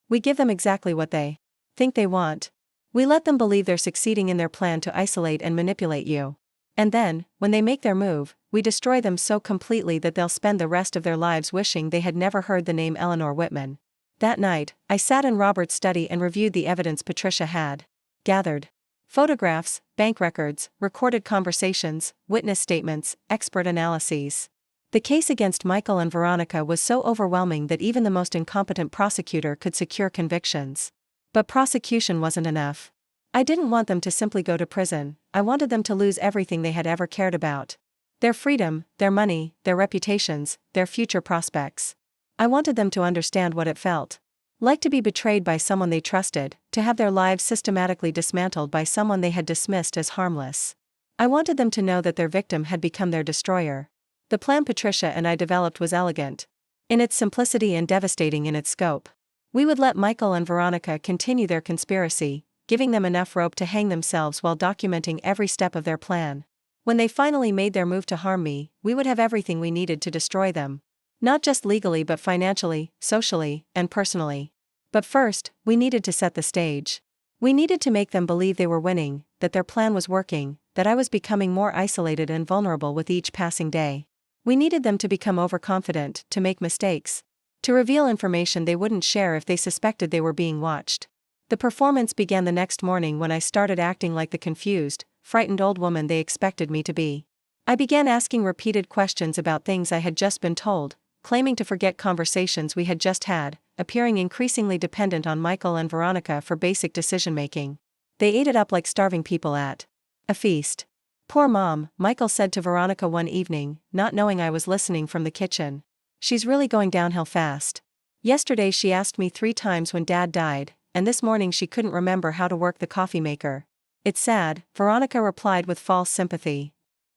Speaker 1: We give them exactly what they think they want. We let them believe they're succeeding in their plan to isolate and manipulate you. And then, when they make their move, we destroy them so completely that they'll spend the rest of their lives wishing they had never heard the name Eleanor Whitman. That night, I sat in Robert's study and reviewed the evidence Patricia had gathered. Photographs, bank records, recorded conversations, witness statements, expert analyses. The case against Michael and Veronica was so overwhelming that even the most incompetent prosecutor could secure convictions. But prosecution wasn't enough. I didn't want them to simply go to prison, I wanted them to lose everything they had ever cared about. Their freedom, their money, their reputations, their future prospects. I wanted them to understand what it felt like to be betrayed by someone they trusted, to have their lives systematically dismantled by someone they had dismissed as harmless. I wanted them to know that their victim had become their destroyer. The plan Patricia and I developed was elegant in its simplicity and devastating in its scope. We would let Michael and Veronica continue their conspiracy, giving them enough rope to hang themselves while documenting every step of their plan. When they finally made their move to harm me, we would have everything we needed to destroy them. Not just legally but financially, socially, and personally. But first, we needed to set the stage. We needed to make them believe they were winning, that their plan was working, that I was becoming more isolated and vulnerable with each passing day. We needed them to become overconfident, to make mistakes, to reveal information they wouldn't share if they suspected they were being watched. The performance began the next morning when I started acting like the confused, frightened old woman they expected me to be. I began asking repeated questions about things I had just been told, claiming to forget conversations we had just had, appearing increasingly dependent on Michael and Veronica for basic decision-making. They ate it up like starving people at a feast. "Poor Mom," Michael said to Veronica one evening, not knowing I was listening from the kitchen. "She's really going downhill fast. Yesterday she asked me 3 times when Dad died, and this morning she couldn't remember how to work the coffee maker." "It's sad," Veronica replied with false sympathy.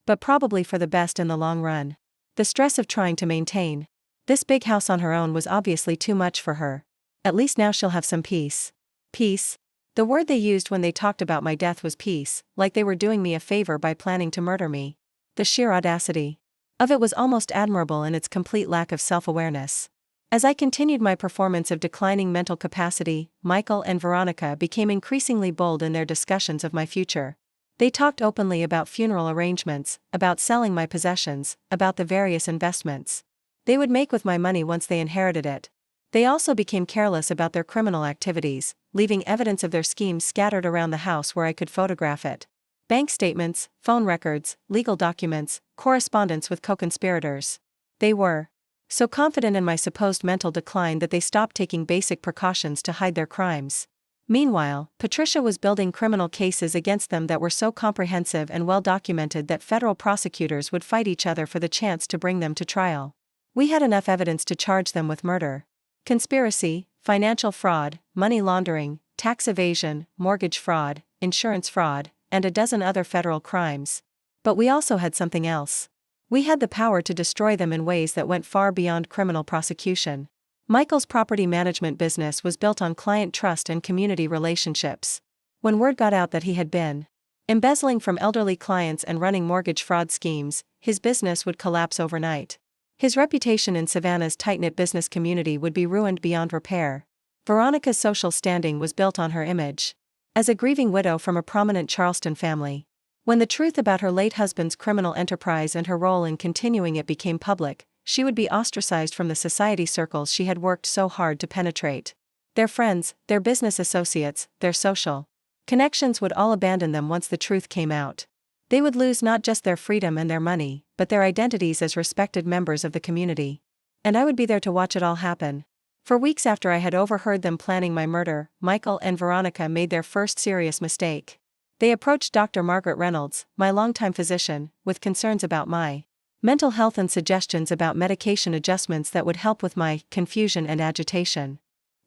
Speaker 1: "But probably for the best in the long run. The stress of trying to maintain this big house on her own was obviously too much for her. At least now she'll have some peace." Peace? The word they used when they talked about my death was peace, like they were doing me a favor by planning to murder me. The sheer audacity of it was almost admirable in its complete lack of self-awareness. As I continued my performance of declining mental capacity, Michael and Veronica became increasingly bold in their discussions of my future. They talked openly about funeral arrangements, about selling my possessions, about the various investments they would make with my money once they inherited it. They also became careless about their criminal activities, leaving evidence of their schemes scattered around the house where I could photograph it. Bank statements, phone records, legal documents, correspondence with co-conspirators. They were so confident in my supposed mental decline that they stopped taking basic precautions to hide their crimes. Meanwhile, Patricia was building criminal cases against them that were so comprehensive and well documented that federal prosecutors would fight each other for the chance to bring them to trial. We had enough evidence to charge them with murder, conspiracy, financial fraud, money laundering, tax evasion, mortgage fraud, insurance fraud, and a dozen other federal crimes. But we also had something else. We had the power to destroy them in ways that went far beyond criminal prosecution. Michael's property management business was built on client trust and community relationships. When word got out that he had been embezzling from elderly clients and running mortgage fraud schemes, his business would collapse overnight. His reputation in Savannah's tight-knit business community would be ruined beyond repair. Veronica's social standing was built on her image as a grieving widow from a prominent Charleston family. When the truth about her late husband's criminal enterprise and her role in continuing it became public, she would be ostracized from the society circles she had worked so hard to penetrate. Their friends, their business associates, their social connections would all abandon them once the truth came out. They would lose not just their freedom and their money, but their identities as respected members of the community. And I would be there to watch it all happen. For weeks after I had overheard them planning my murder, Michael and Veronica made their first serious mistake. They approached Dr. Margaret Reynolds, my longtime physician, with concerns about my mental health and suggestions about medication adjustments that would help with my confusion and agitation.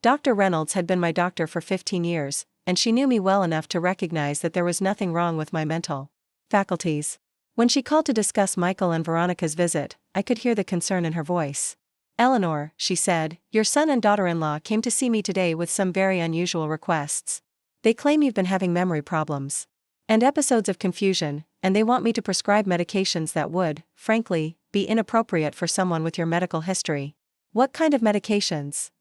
Speaker 1: Dr. Reynolds had been my doctor for 15 years, and she knew me well enough to recognize that there was nothing wrong with my mental faculties. When she called to discuss Michael and Veronica's visit, I could hear the concern in her voice. "Eleanor," she said, "your son and daughter-in-law came to see me today with some very unusual requests. They claim you've been having memory problems and episodes of confusion, and they want me to prescribe medications that would, frankly, be inappropriate for someone with your medical history." "What kind of medications?"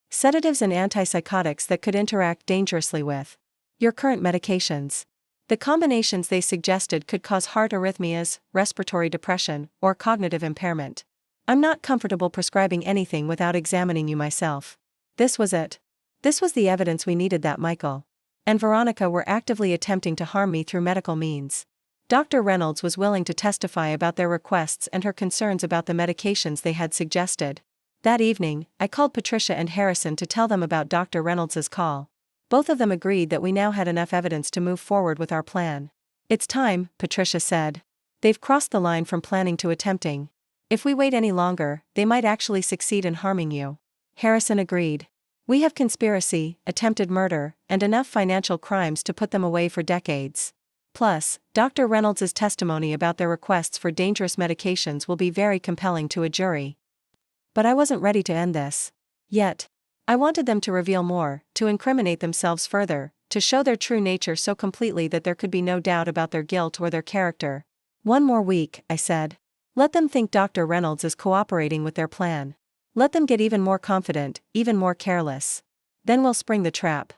Speaker 1: "Sedatives and antipsychotics that could interact dangerously with your current medications. The combinations they suggested could cause heart arrhythmias, respiratory depression, or cognitive impairment. I'm not comfortable prescribing anything without examining you myself." This was it. This was the evidence we needed that Michael and Veronica were actively attempting to harm me through medical means. Dr. Reynolds was willing to testify about their requests and her concerns about the medications they had suggested. That evening, I called Patricia and Harrison to tell them about Dr. Reynolds's call. Both of them agreed that we now had enough evidence to move forward with our plan. "It's time," Patricia said. "They've crossed the line from planning to attempting. If we wait any longer, they might actually succeed in harming you." Harrison agreed. "We have conspiracy, attempted murder, and enough financial crimes to put them away for decades. Plus, Dr. Reynolds' testimony about their requests for dangerous medications will be very compelling to a jury." But I wasn't ready to end this yet. I wanted them to reveal more, to incriminate themselves further, to show their true nature so completely that there could be no doubt about their guilt or their character. "One more week," I said. "Let them think Dr. Reynolds is cooperating with their plan. Let them get even more confident, even more careless. Then we'll spring the trap."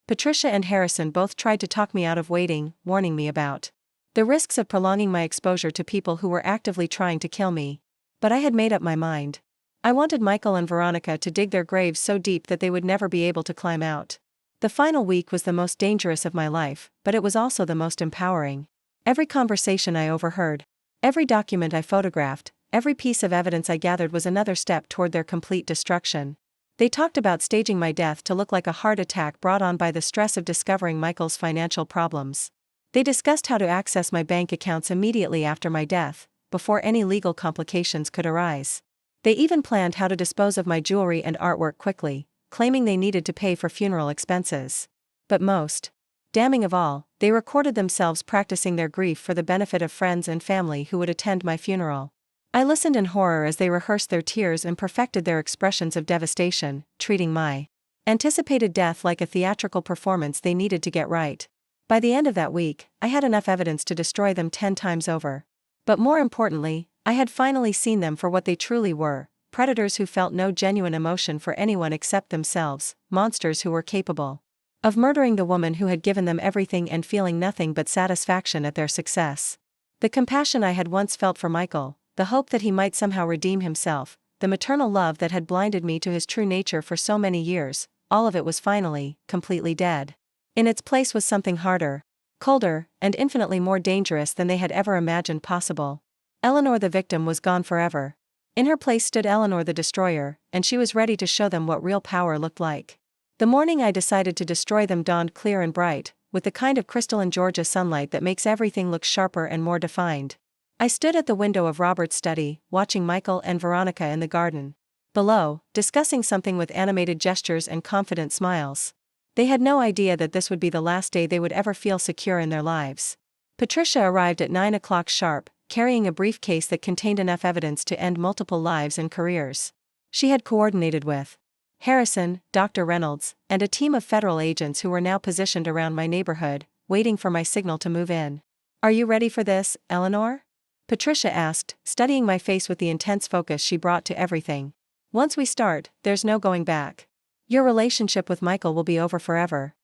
Speaker 1: Patricia and Harrison both tried to talk me out of waiting, warning me about the risks of prolonging my exposure to people who were actively trying to kill me. But I had made up my mind. I wanted Michael and Veronica to dig their graves so deep that they would never be able to climb out. The final week was the most dangerous of my life, but it was also the most empowering. Every conversation I overheard, every document I photographed, every piece of evidence I gathered was another step toward their complete destruction. They talked about staging my death to look like a heart attack brought on by the stress of discovering Michael's financial problems. They discussed how to access my bank accounts immediately after my death, before any legal complications could arise. They even planned how to dispose of my jewelry and artwork quickly, claiming they needed to pay for funeral expenses. But most damning of all, they recorded themselves practicing their grief for the benefit of friends and family who would attend my funeral. I listened in horror as they rehearsed their tears and perfected their expressions of devastation, treating my anticipated death like a theatrical performance they needed to get right. By the end of that week, I had enough evidence to destroy them 10 times over. But more importantly, I had finally seen them for what they truly were: predators who felt no genuine emotion for anyone except themselves, monsters who were capable of murdering the woman who had given them everything and feeling nothing but satisfaction at their success. The compassion I had once felt for Michael, the hope that he might somehow redeem himself, the maternal love that had blinded me to his true nature for so many years, all of it was finally, completely dead. In its place was something harder, colder, and infinitely more dangerous than they had ever imagined possible. Eleanor the victim was gone forever. In her place stood Eleanor the destroyer, and she was ready to show them what real power looked like. The morning I decided to destroy them dawned clear and bright, with the kind of crystalline Georgia sunlight that makes everything look sharper and more defined. I stood at the window of Robert's study, watching Michael and Veronica in the garden below, discussing something with animated gestures and confident smiles. They had no idea that this would be the last day they would ever feel secure in their lives. Patricia arrived at 9 o'clock sharp, carrying a briefcase that contained enough evidence to end multiple lives and careers. She had coordinated with Harrison, Dr. Reynolds, and a team of federal agents who were now positioned around my neighborhood, waiting for my signal to move in. "Are you ready for this, Eleanor?" Patricia asked, studying my face with the intense focus she brought to everything. "Once we start, there's no going back. Your relationship with Michael will be over forever."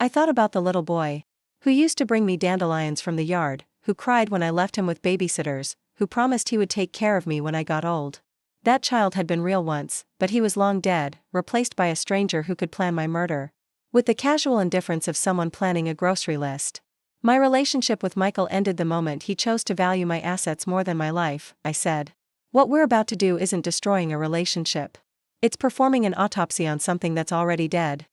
Speaker 1: I thought about the little boy who used to bring me dandelions from the yard, who cried when I left him with babysitters, who promised he would take care of me when I got old. That child had been real once, but he was long dead, replaced by a stranger who could plan my murder with the casual indifference of someone planning a grocery list. My relationship with Michael ended the moment he chose to value my assets more than my life, I said. What we're about to do isn't destroying a relationship. It's performing an autopsy on something that's already dead.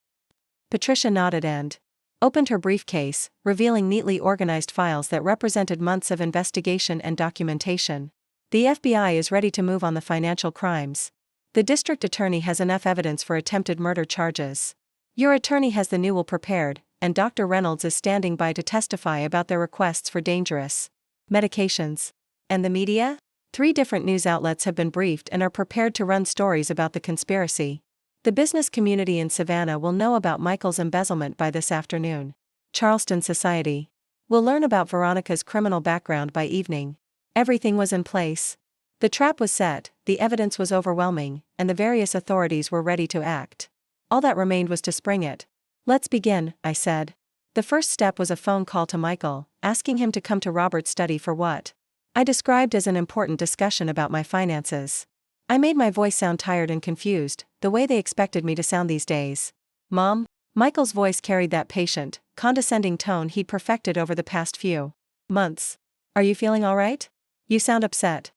Speaker 1: Patricia nodded and opened her briefcase, revealing neatly organized files that represented months of investigation and documentation. The FBI is ready to move on the financial crimes. The district attorney has enough evidence for attempted murder charges. Your attorney has the new will prepared, and Dr. Reynolds is standing by to testify about their requests for dangerous medications. And the media? 3 different news outlets have been briefed and are prepared to run stories about the conspiracy. The business community in Savannah will know about Michael's embezzlement by this afternoon. Charleston society will learn about Veronica's criminal background by evening. Everything was in place. The trap was set, the evidence was overwhelming, and the various authorities were ready to act. All that remained was to spring it. Let's begin, I said. The first step was a phone call to Michael, asking him to come to Robert's study for what I described as an important discussion about my finances. I made my voice sound tired and confused, the way they expected me to sound these days. Mom? Michael's voice carried that patient, condescending tone he'd perfected over the past few months. Are you feeling all right? You sound upset.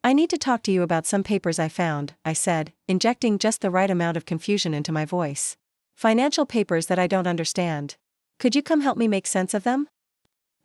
Speaker 1: I need to talk to you about some papers I found, I said, injecting just the right amount of confusion into my voice. Financial papers that I don't understand. Could you come help me make sense of them?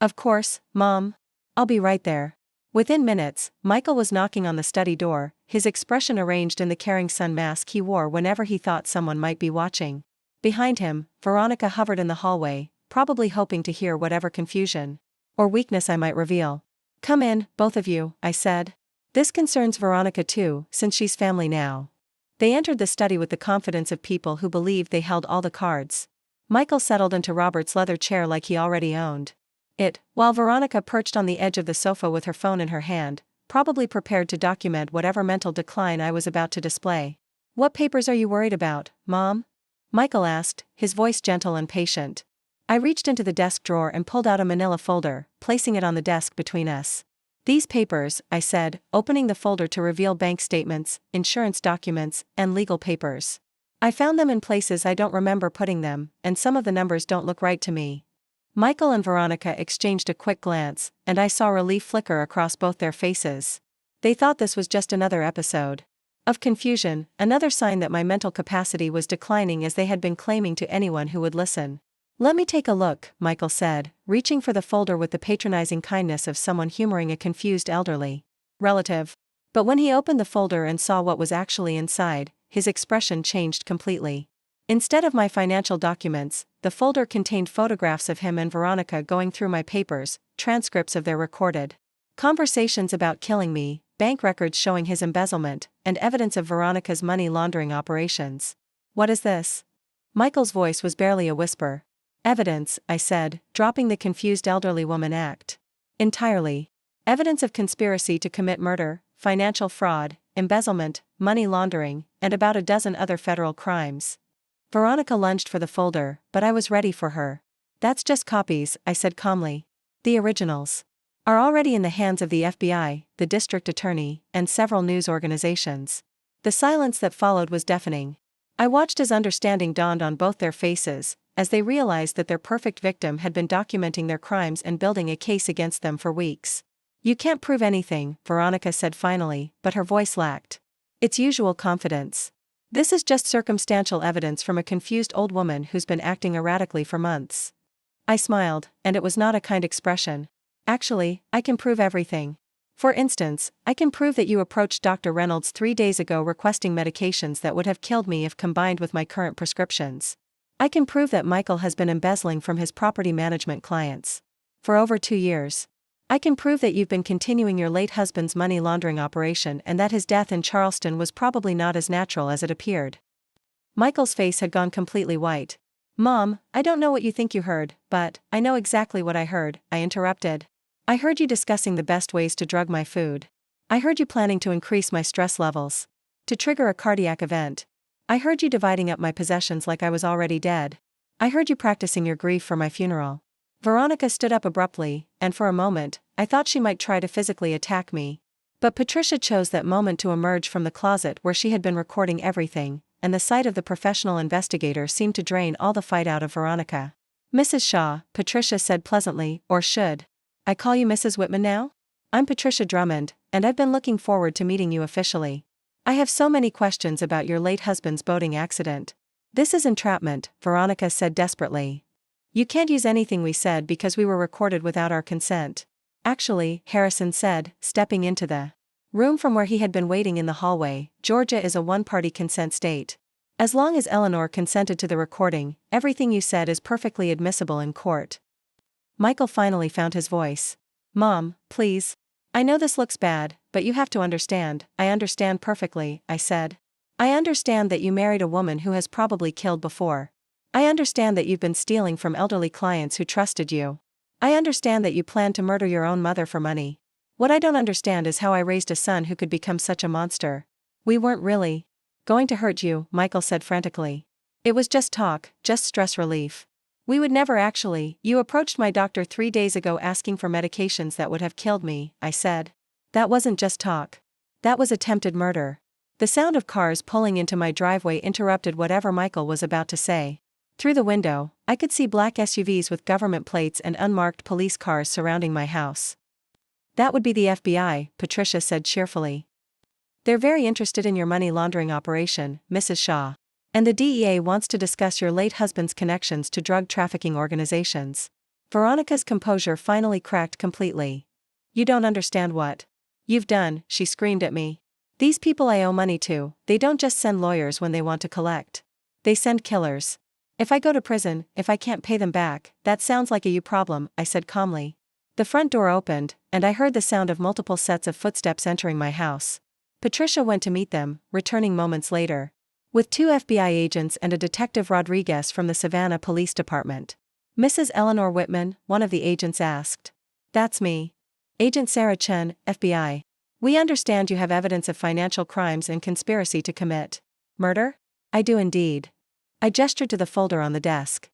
Speaker 1: Of course, Mom. I'll be right there. Within minutes, Michael was knocking on the study door, his expression arranged in the caring sun mask he wore whenever he thought someone might be watching. Behind him, Veronica hovered in the hallway, probably hoping to hear whatever confusion or weakness I might reveal. Come in, both of you, I said. This concerns Veronica too, since she's family now. They entered the study with the confidence of people who believed they held all the cards. Michael settled into Robert's leather chair like he already owned it, while Veronica perched on the edge of the sofa with her phone in her hand, probably prepared to document whatever mental decline I was about to display. What papers are you worried about, Mom? Michael asked, his voice gentle and patient. I reached into the desk drawer and pulled out a manila folder, placing it on the desk between us. These papers, I said, opening the folder to reveal bank statements, insurance documents, and legal papers. I found them in places I don't remember putting them, and some of the numbers don't look right to me. Michael and Veronica exchanged a quick glance, and I saw relief flicker across both their faces. They thought this was just another episode of confusion, another sign that my mental capacity was declining as they had been claiming to anyone who would listen. Let me take a look, Michael said, reaching for the folder with the patronizing kindness of someone humoring a confused elderly relative. But when he opened the folder and saw what was actually inside, his expression changed completely. Instead of my financial documents, the folder contained photographs of him and Veronica going through my papers, transcripts of their recorded conversations about killing me, bank records showing his embezzlement, and evidence of Veronica's money laundering operations. What is this? Michael's voice was barely a whisper. Evidence, I said, dropping the confused elderly woman act. Entirely. Evidence of conspiracy to commit murder, financial fraud, embezzlement, money laundering, and about a dozen other federal crimes. Veronica lunged for the folder, but I was ready for her. That's just copies, I said calmly. The originals are already in the hands of the FBI, the district attorney, and several news organizations. The silence that followed was deafening. I watched as understanding dawned on both their faces, as they realized that their perfect victim had been documenting their crimes and building a case against them for weeks. You can't prove anything, Veronica said finally, but her voice lacked its usual confidence. This is just circumstantial evidence from a confused old woman who's been acting erratically for months. I smiled, and it was not a kind expression. Actually, I can prove everything. For instance, I can prove that you approached Dr. Reynolds 3 days ago requesting medications that would have killed me if combined with my current prescriptions. I can prove that Michael has been embezzling from his property management clients for over 2 years. I can prove that you've been continuing your late husband's money laundering operation and that his death in Charleston was probably not as natural as it appeared. Michael's face had gone completely white. Mom, I don't know what you think you heard, but I know exactly what I heard, I interrupted. I heard you discussing the best ways to drug my food. I heard you planning to increase my stress levels to trigger a cardiac event. I heard you dividing up my possessions like I was already dead. I heard you practicing your grief for my funeral. Veronica stood up abruptly, and for a moment, I thought she might try to physically attack me. But Patricia chose that moment to emerge from the closet where she had been recording everything, and the sight of the professional investigator seemed to drain all the fight out of Veronica. Mrs. Shaw, Patricia said pleasantly, or should I call you Mrs. Whitman now? I'm Patricia Drummond, and I've been looking forward to meeting you officially. I have so many questions about your late husband's boating accident. This is entrapment, Veronica said desperately. You can't use anything we said because we were recorded without our consent. Actually, Harrison said, stepping into the room from where he had been waiting in the hallway, Georgia is a one-party consent state. As long as Eleanor consented to the recording, everything you said is perfectly admissible in court. Michael finally found his voice. Mom, please. I know this looks bad, but you have to understand. I understand perfectly, I said. I understand that you married a woman who has probably killed before. I understand that you've been stealing from elderly clients who trusted you. I understand that you planned to murder your own mother for money. What I don't understand is how I raised a son who could become such a monster. We weren't really going to hurt you, Michael said frantically. It was just talk, just stress relief. We would never actually. You approached my doctor 3 days ago asking for medications that would have killed me, I said. That wasn't just talk. That was attempted murder. The sound of cars pulling into my driveway interrupted whatever Michael was about to say. Through the window, I could see black SUVs with government plates and unmarked police cars surrounding my house. That would be the FBI, Patricia said cheerfully. They're very interested in your money laundering operation, Mrs. Shaw. And the DEA wants to discuss your late husband's connections to drug trafficking organizations. Veronica's composure finally cracked completely. You don't understand what you've done, she screamed at me. These people I owe money to, they don't just send lawyers when they want to collect. They send killers. If I go to prison, if I can't pay them back, that sounds like a you problem, I said calmly. The front door opened, and I heard the sound of multiple sets of footsteps entering my house. Patricia went to meet them, returning moments later with 2 FBI agents and a Detective Rodriguez from the Savannah Police Department. Mrs. Eleanor Whitman, one of the agents asked. That's me. Agent Sarah Chen, FBI. We understand you have evidence of financial crimes and conspiracy to commit murder? I do indeed. I gestured to the folder on the desk.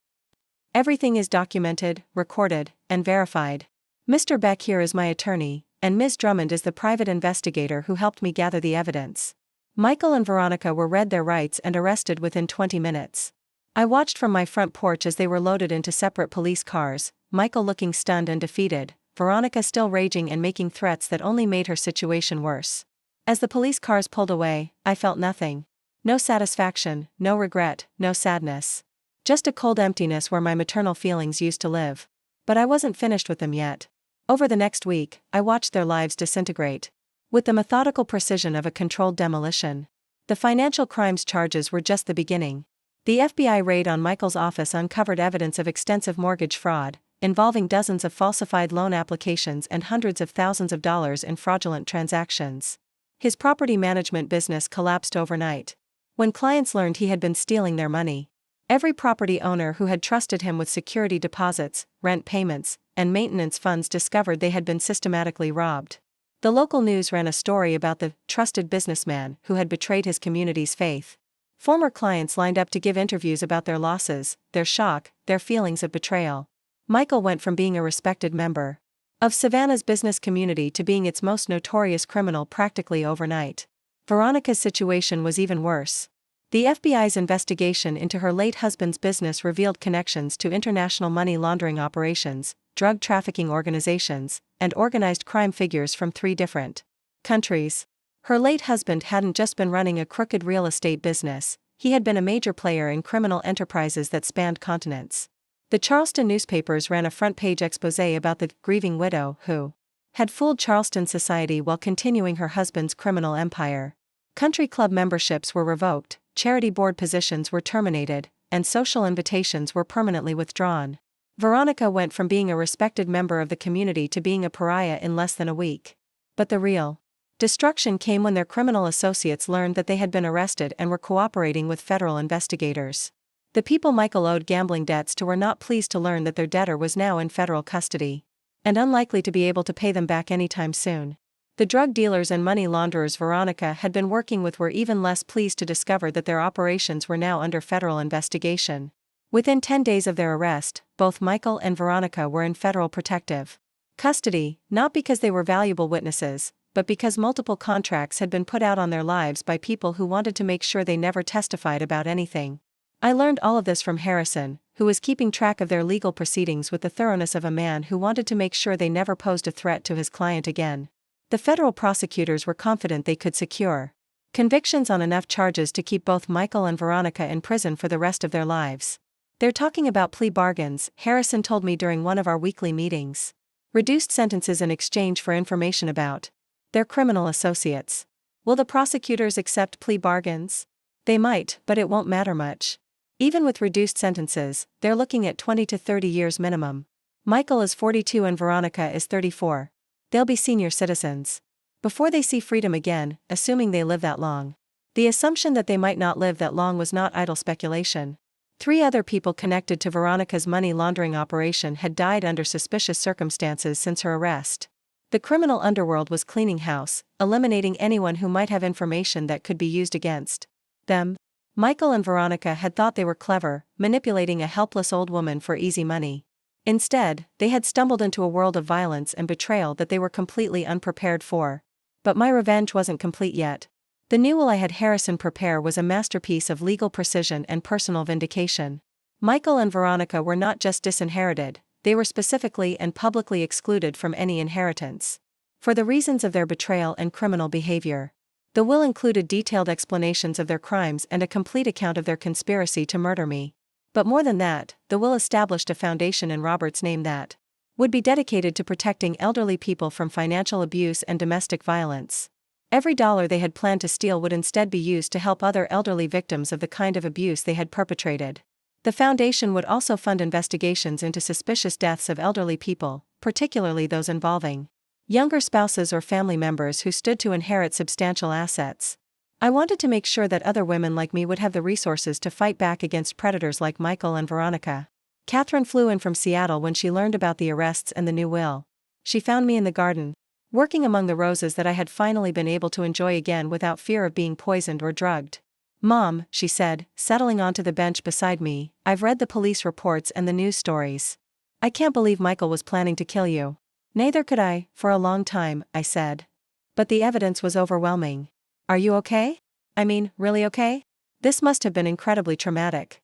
Speaker 1: Everything is documented, recorded, and verified. Mr. Beck here is my attorney, and Ms. Drummond is the private investigator who helped me gather the evidence. Michael and Veronica were read their rights and arrested within 20 minutes. I watched from my front porch as they were loaded into separate police cars, Michael looking stunned and defeated, Veronica still raging and making threats that only made her situation worse. As the police cars pulled away, I felt nothing. No satisfaction, no regret, no sadness. Just a cold emptiness where my maternal feelings used to live. But I wasn't finished with them yet. Over the next week, I watched their lives disintegrate. With the methodical precision of a controlled demolition. The financial crimes charges were just the beginning. The FBI raid on Michael's office uncovered evidence of extensive mortgage fraud, involving dozens of falsified loan applications and hundreds of thousands of dollars in fraudulent transactions. His property management business collapsed overnight. When clients learned he had been stealing their money, every property owner who had trusted him with security deposits, rent payments, and maintenance funds discovered they had been systematically robbed. The local news ran a story about the trusted businessman who had betrayed his community's faith. Former clients lined up to give interviews about their losses, their shock, their feelings of betrayal. Michael went from being a respected member of Savannah's business community to being its most notorious criminal practically overnight. Veronica's situation was even worse. The FBI's investigation into her late husband's business revealed connections to international money laundering operations, drug trafficking organizations, and organized crime figures from 3 different countries. Her late husband hadn't just been running a crooked real estate business, he had been a major player in criminal enterprises that spanned continents. The Charleston newspapers ran a front-page exposé about the grieving widow who had fooled Charleston society while continuing her husband's criminal empire. Country club memberships were revoked, charity board positions were terminated, and social invitations were permanently withdrawn. Veronica went from being a respected member of the community to being a pariah in less than a week. But the real destruction came when their criminal associates learned that they had been arrested and were cooperating with federal investigators. The people Michael owed gambling debts to were not pleased to learn that their debtor was now in federal custody, and unlikely to be able to pay them back anytime soon. The drug dealers and money launderers Veronica had been working with were even less pleased to discover that their operations were now under federal investigation. Within 10 days of their arrest, both Michael and Veronica were in federal protective custody, not because they were valuable witnesses, but because multiple contracts had been put out on their lives by people who wanted to make sure they never testified about anything. I learned all of this from Harrison, who was keeping track of their legal proceedings with the thoroughness of a man who wanted to make sure they never posed a threat to his client again. The federal prosecutors were confident they could secure convictions on enough charges to keep both Michael and Veronica in prison for the rest of their lives. "They're talking about plea bargains," Harrison told me during one of our weekly meetings. "Reduced sentences in exchange for information about their criminal associates." Will the prosecutors accept plea bargains? They might, but it won't matter much. Even with reduced sentences, they're looking at 20 to 30 years minimum. Michael is 42 and Veronica is 34. They'll be senior citizens before they see freedom again, assuming they live that long. The assumption that they might not live that long was not idle speculation. 3 other people connected to Veronica's money laundering operation had died under suspicious circumstances since her arrest. The criminal underworld was cleaning house, eliminating anyone who might have information that could be used against them. Michael and Veronica had thought they were clever, manipulating a helpless old woman for easy money. Instead, they had stumbled into a world of violence and betrayal that they were completely unprepared for. But my revenge wasn't complete yet. The new will I had Harrison prepare was a masterpiece of legal precision and personal vindication. Michael and Veronica were not just disinherited, they were specifically and publicly excluded from any inheritance for the reasons of their betrayal and criminal behavior. The will included detailed explanations of their crimes and a complete account of their conspiracy to murder me. But more than that, the will established a foundation in Robert's name that would be dedicated to protecting elderly people from financial abuse and domestic violence. Every dollar they had planned to steal would instead be used to help other elderly victims of the kind of abuse they had perpetrated. The foundation would also fund investigations into suspicious deaths of elderly people, particularly those involving younger spouses or family members who stood to inherit substantial assets. I wanted to make sure that other women like me would have the resources to fight back against predators like Michael and Veronica. Catherine flew in from Seattle when she learned about the arrests and the new will. She found me in the garden, working among the roses that I had finally been able to enjoy again without fear of being poisoned or drugged. "Mom," she said, settling onto the bench beside me, "I've read the police reports and the news stories. I can't believe Michael was planning to kill you." "Neither could I, for a long time," I said. "But the evidence was overwhelming." "Are you okay? I mean, really okay? This must have been incredibly traumatic."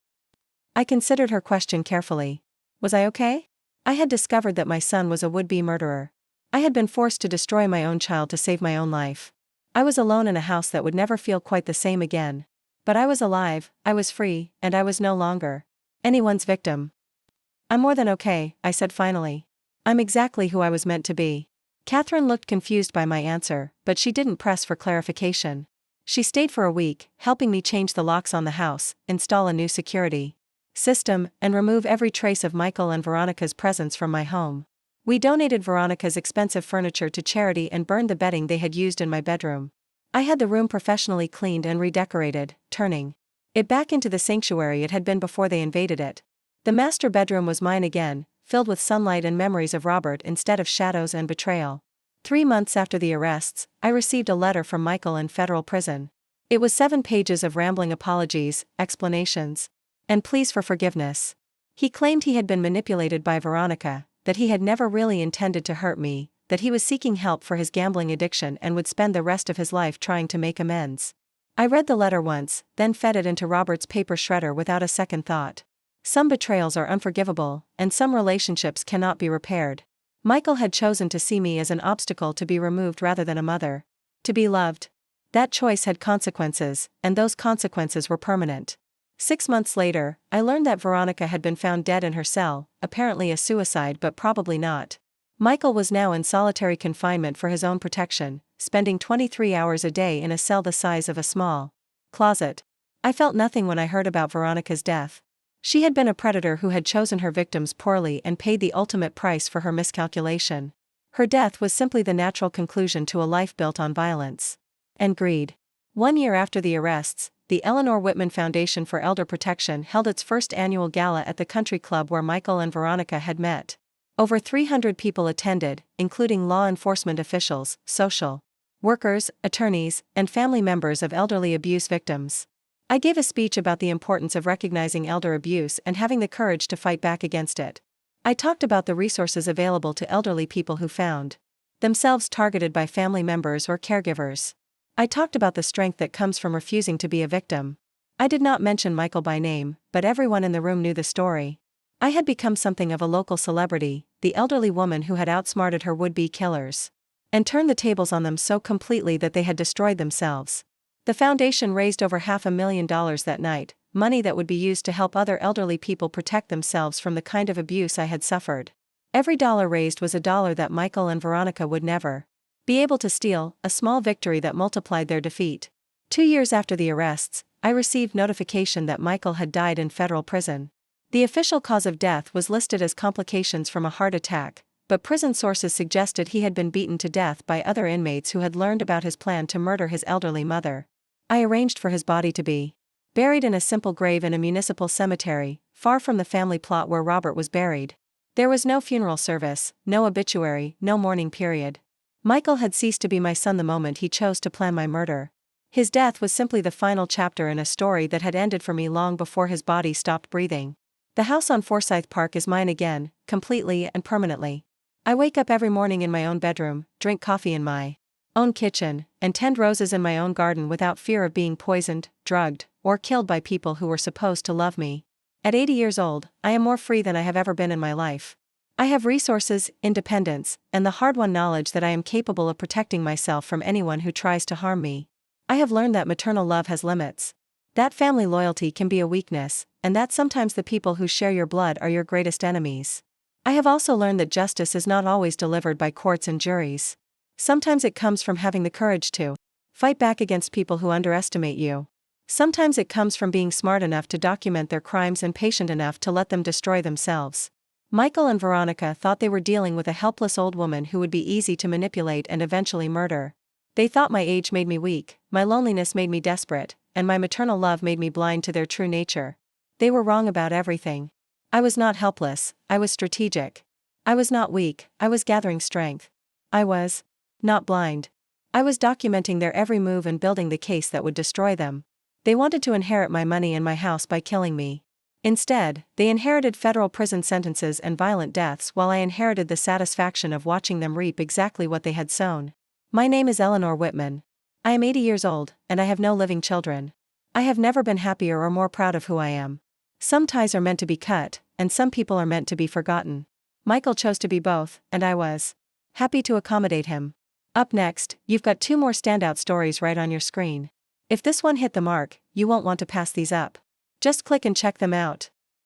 Speaker 1: I considered her question carefully. Was I okay? I had discovered that my son was a would-be murderer. I had been forced to destroy my own child to save my own life. I was alone in a house that would never feel quite the same again. But I was alive, I was free, and I was no longer anyone's victim. "I'm more than okay," I said finally. "I'm exactly who I was meant to be." Catherine looked confused by my answer, but she didn't press for clarification. She stayed for a week, helping me change the locks on the house, install a new security system, and remove every trace of Michael and Veronica's presence from my home. We donated Veronica's expensive furniture to charity and burned the bedding they had used in my bedroom. I had the room professionally cleaned and redecorated, turning it back into the sanctuary it had been before they invaded it. The master bedroom was mine again, filled with sunlight and memories of Robert instead of shadows and betrayal. 3 months after the arrests, I received a letter from Michael in federal prison. It was 7 pages of rambling apologies, explanations, and pleas for forgiveness. He claimed he had been manipulated by Veronica, that he had never really intended to hurt me, that he was seeking help for his gambling addiction and would spend the rest of his life trying to make amends. I read the letter once, then fed it into Robert's paper shredder without a second thought. Some betrayals are unforgivable, and some relationships cannot be repaired. Michael had chosen to see me as an obstacle to be removed rather than a mother to be loved. That choice had consequences, and those consequences were permanent. 6 months later, I learned that Veronica had been found dead in her cell, apparently a suicide but probably not. Michael was now in solitary confinement for his own protection, spending 23 hours a day in a cell the size of a small closet. I felt nothing when I heard about Veronica's death. She had been a predator who had chosen her victims poorly and paid the ultimate price for her miscalculation. Her death was simply the natural conclusion to a life built on violence and greed. 1 year after the arrests, the Eleanor Whitman Foundation for Elder Protection held its first annual gala at the country club where Michael and Veronica had met. Over 300 people attended, including law enforcement officials, social workers, attorneys, and family members of elderly abuse victims. I gave a speech about the importance of recognizing elder abuse and having the courage to fight back against it. I talked about the resources available to elderly people who found themselves targeted by family members or caregivers. I talked about the strength that comes from refusing to be a victim. I did not mention Michael by name, but everyone in the room knew the story. I had become something of a local celebrity, the elderly woman who had outsmarted her would-be killers. And turned the tables on them so completely that they had destroyed themselves. The foundation raised over $500,000 that night, money that would be used to help other elderly people protect themselves from the kind of abuse I had suffered. Every dollar raised was a dollar that Michael and Veronica would never be able to steal, a small victory that multiplied their defeat. 2 years after the arrests, I received notification that Michael had died in federal prison. The official cause of death was listed as complications from a heart attack, but prison sources suggested he had been beaten to death by other inmates who had learned about his plan to murder his elderly mother. I arranged for his body to be buried in a simple grave in a municipal cemetery, far from the family plot where Robert was buried. There was no funeral service, no obituary, no mourning period. Michael had ceased to be my son the moment he chose to plan my murder. His death was simply the final chapter in a story that had ended for me long before his body stopped breathing. The house on Forsyth Park is mine again, completely and permanently. I wake up every morning in my own bedroom, drink coffee in my own kitchen, and tend roses in my own garden without fear of being poisoned, drugged, or killed by people who were supposed to love me. At 80 years old, I am more free than I have ever been in my life. I have resources, independence, and the hard-won knowledge that I am capable of protecting myself from anyone who tries to harm me. I have learned that maternal love has limits. That family loyalty can be a weakness, and that sometimes the people who share your blood are your greatest enemies. I have also learned that justice is not always delivered by courts and juries. Sometimes it comes from having the courage to fight back against people who underestimate you. Sometimes it comes from being smart enough to document their crimes and patient enough to let them destroy themselves. Michael and Veronica thought they were dealing with a helpless old woman who would be easy to manipulate and eventually murder. They thought my age made me weak, my loneliness made me desperate, and my maternal love made me blind to their true nature. They were wrong about everything. I was not helpless, I was strategic. I was not weak, I was gathering strength. I was not blind. I was documenting their every move and building the case that would destroy them. They wanted to inherit my money and my house by killing me. Instead, they inherited federal prison sentences and violent deaths while I inherited the satisfaction of watching them reap exactly what they had sown. My name is Eleanor Whitman. I am 80 years old, and I have no living children. I have never been happier or more proud of who I am. Some ties are meant to be cut, and some people are meant to be forgotten. Michael chose to be both, and I was happy to accommodate him. Up next, you've got 2 more standout stories right on your screen. If this one hit the mark, you won't want to pass these up. Just click and check them out.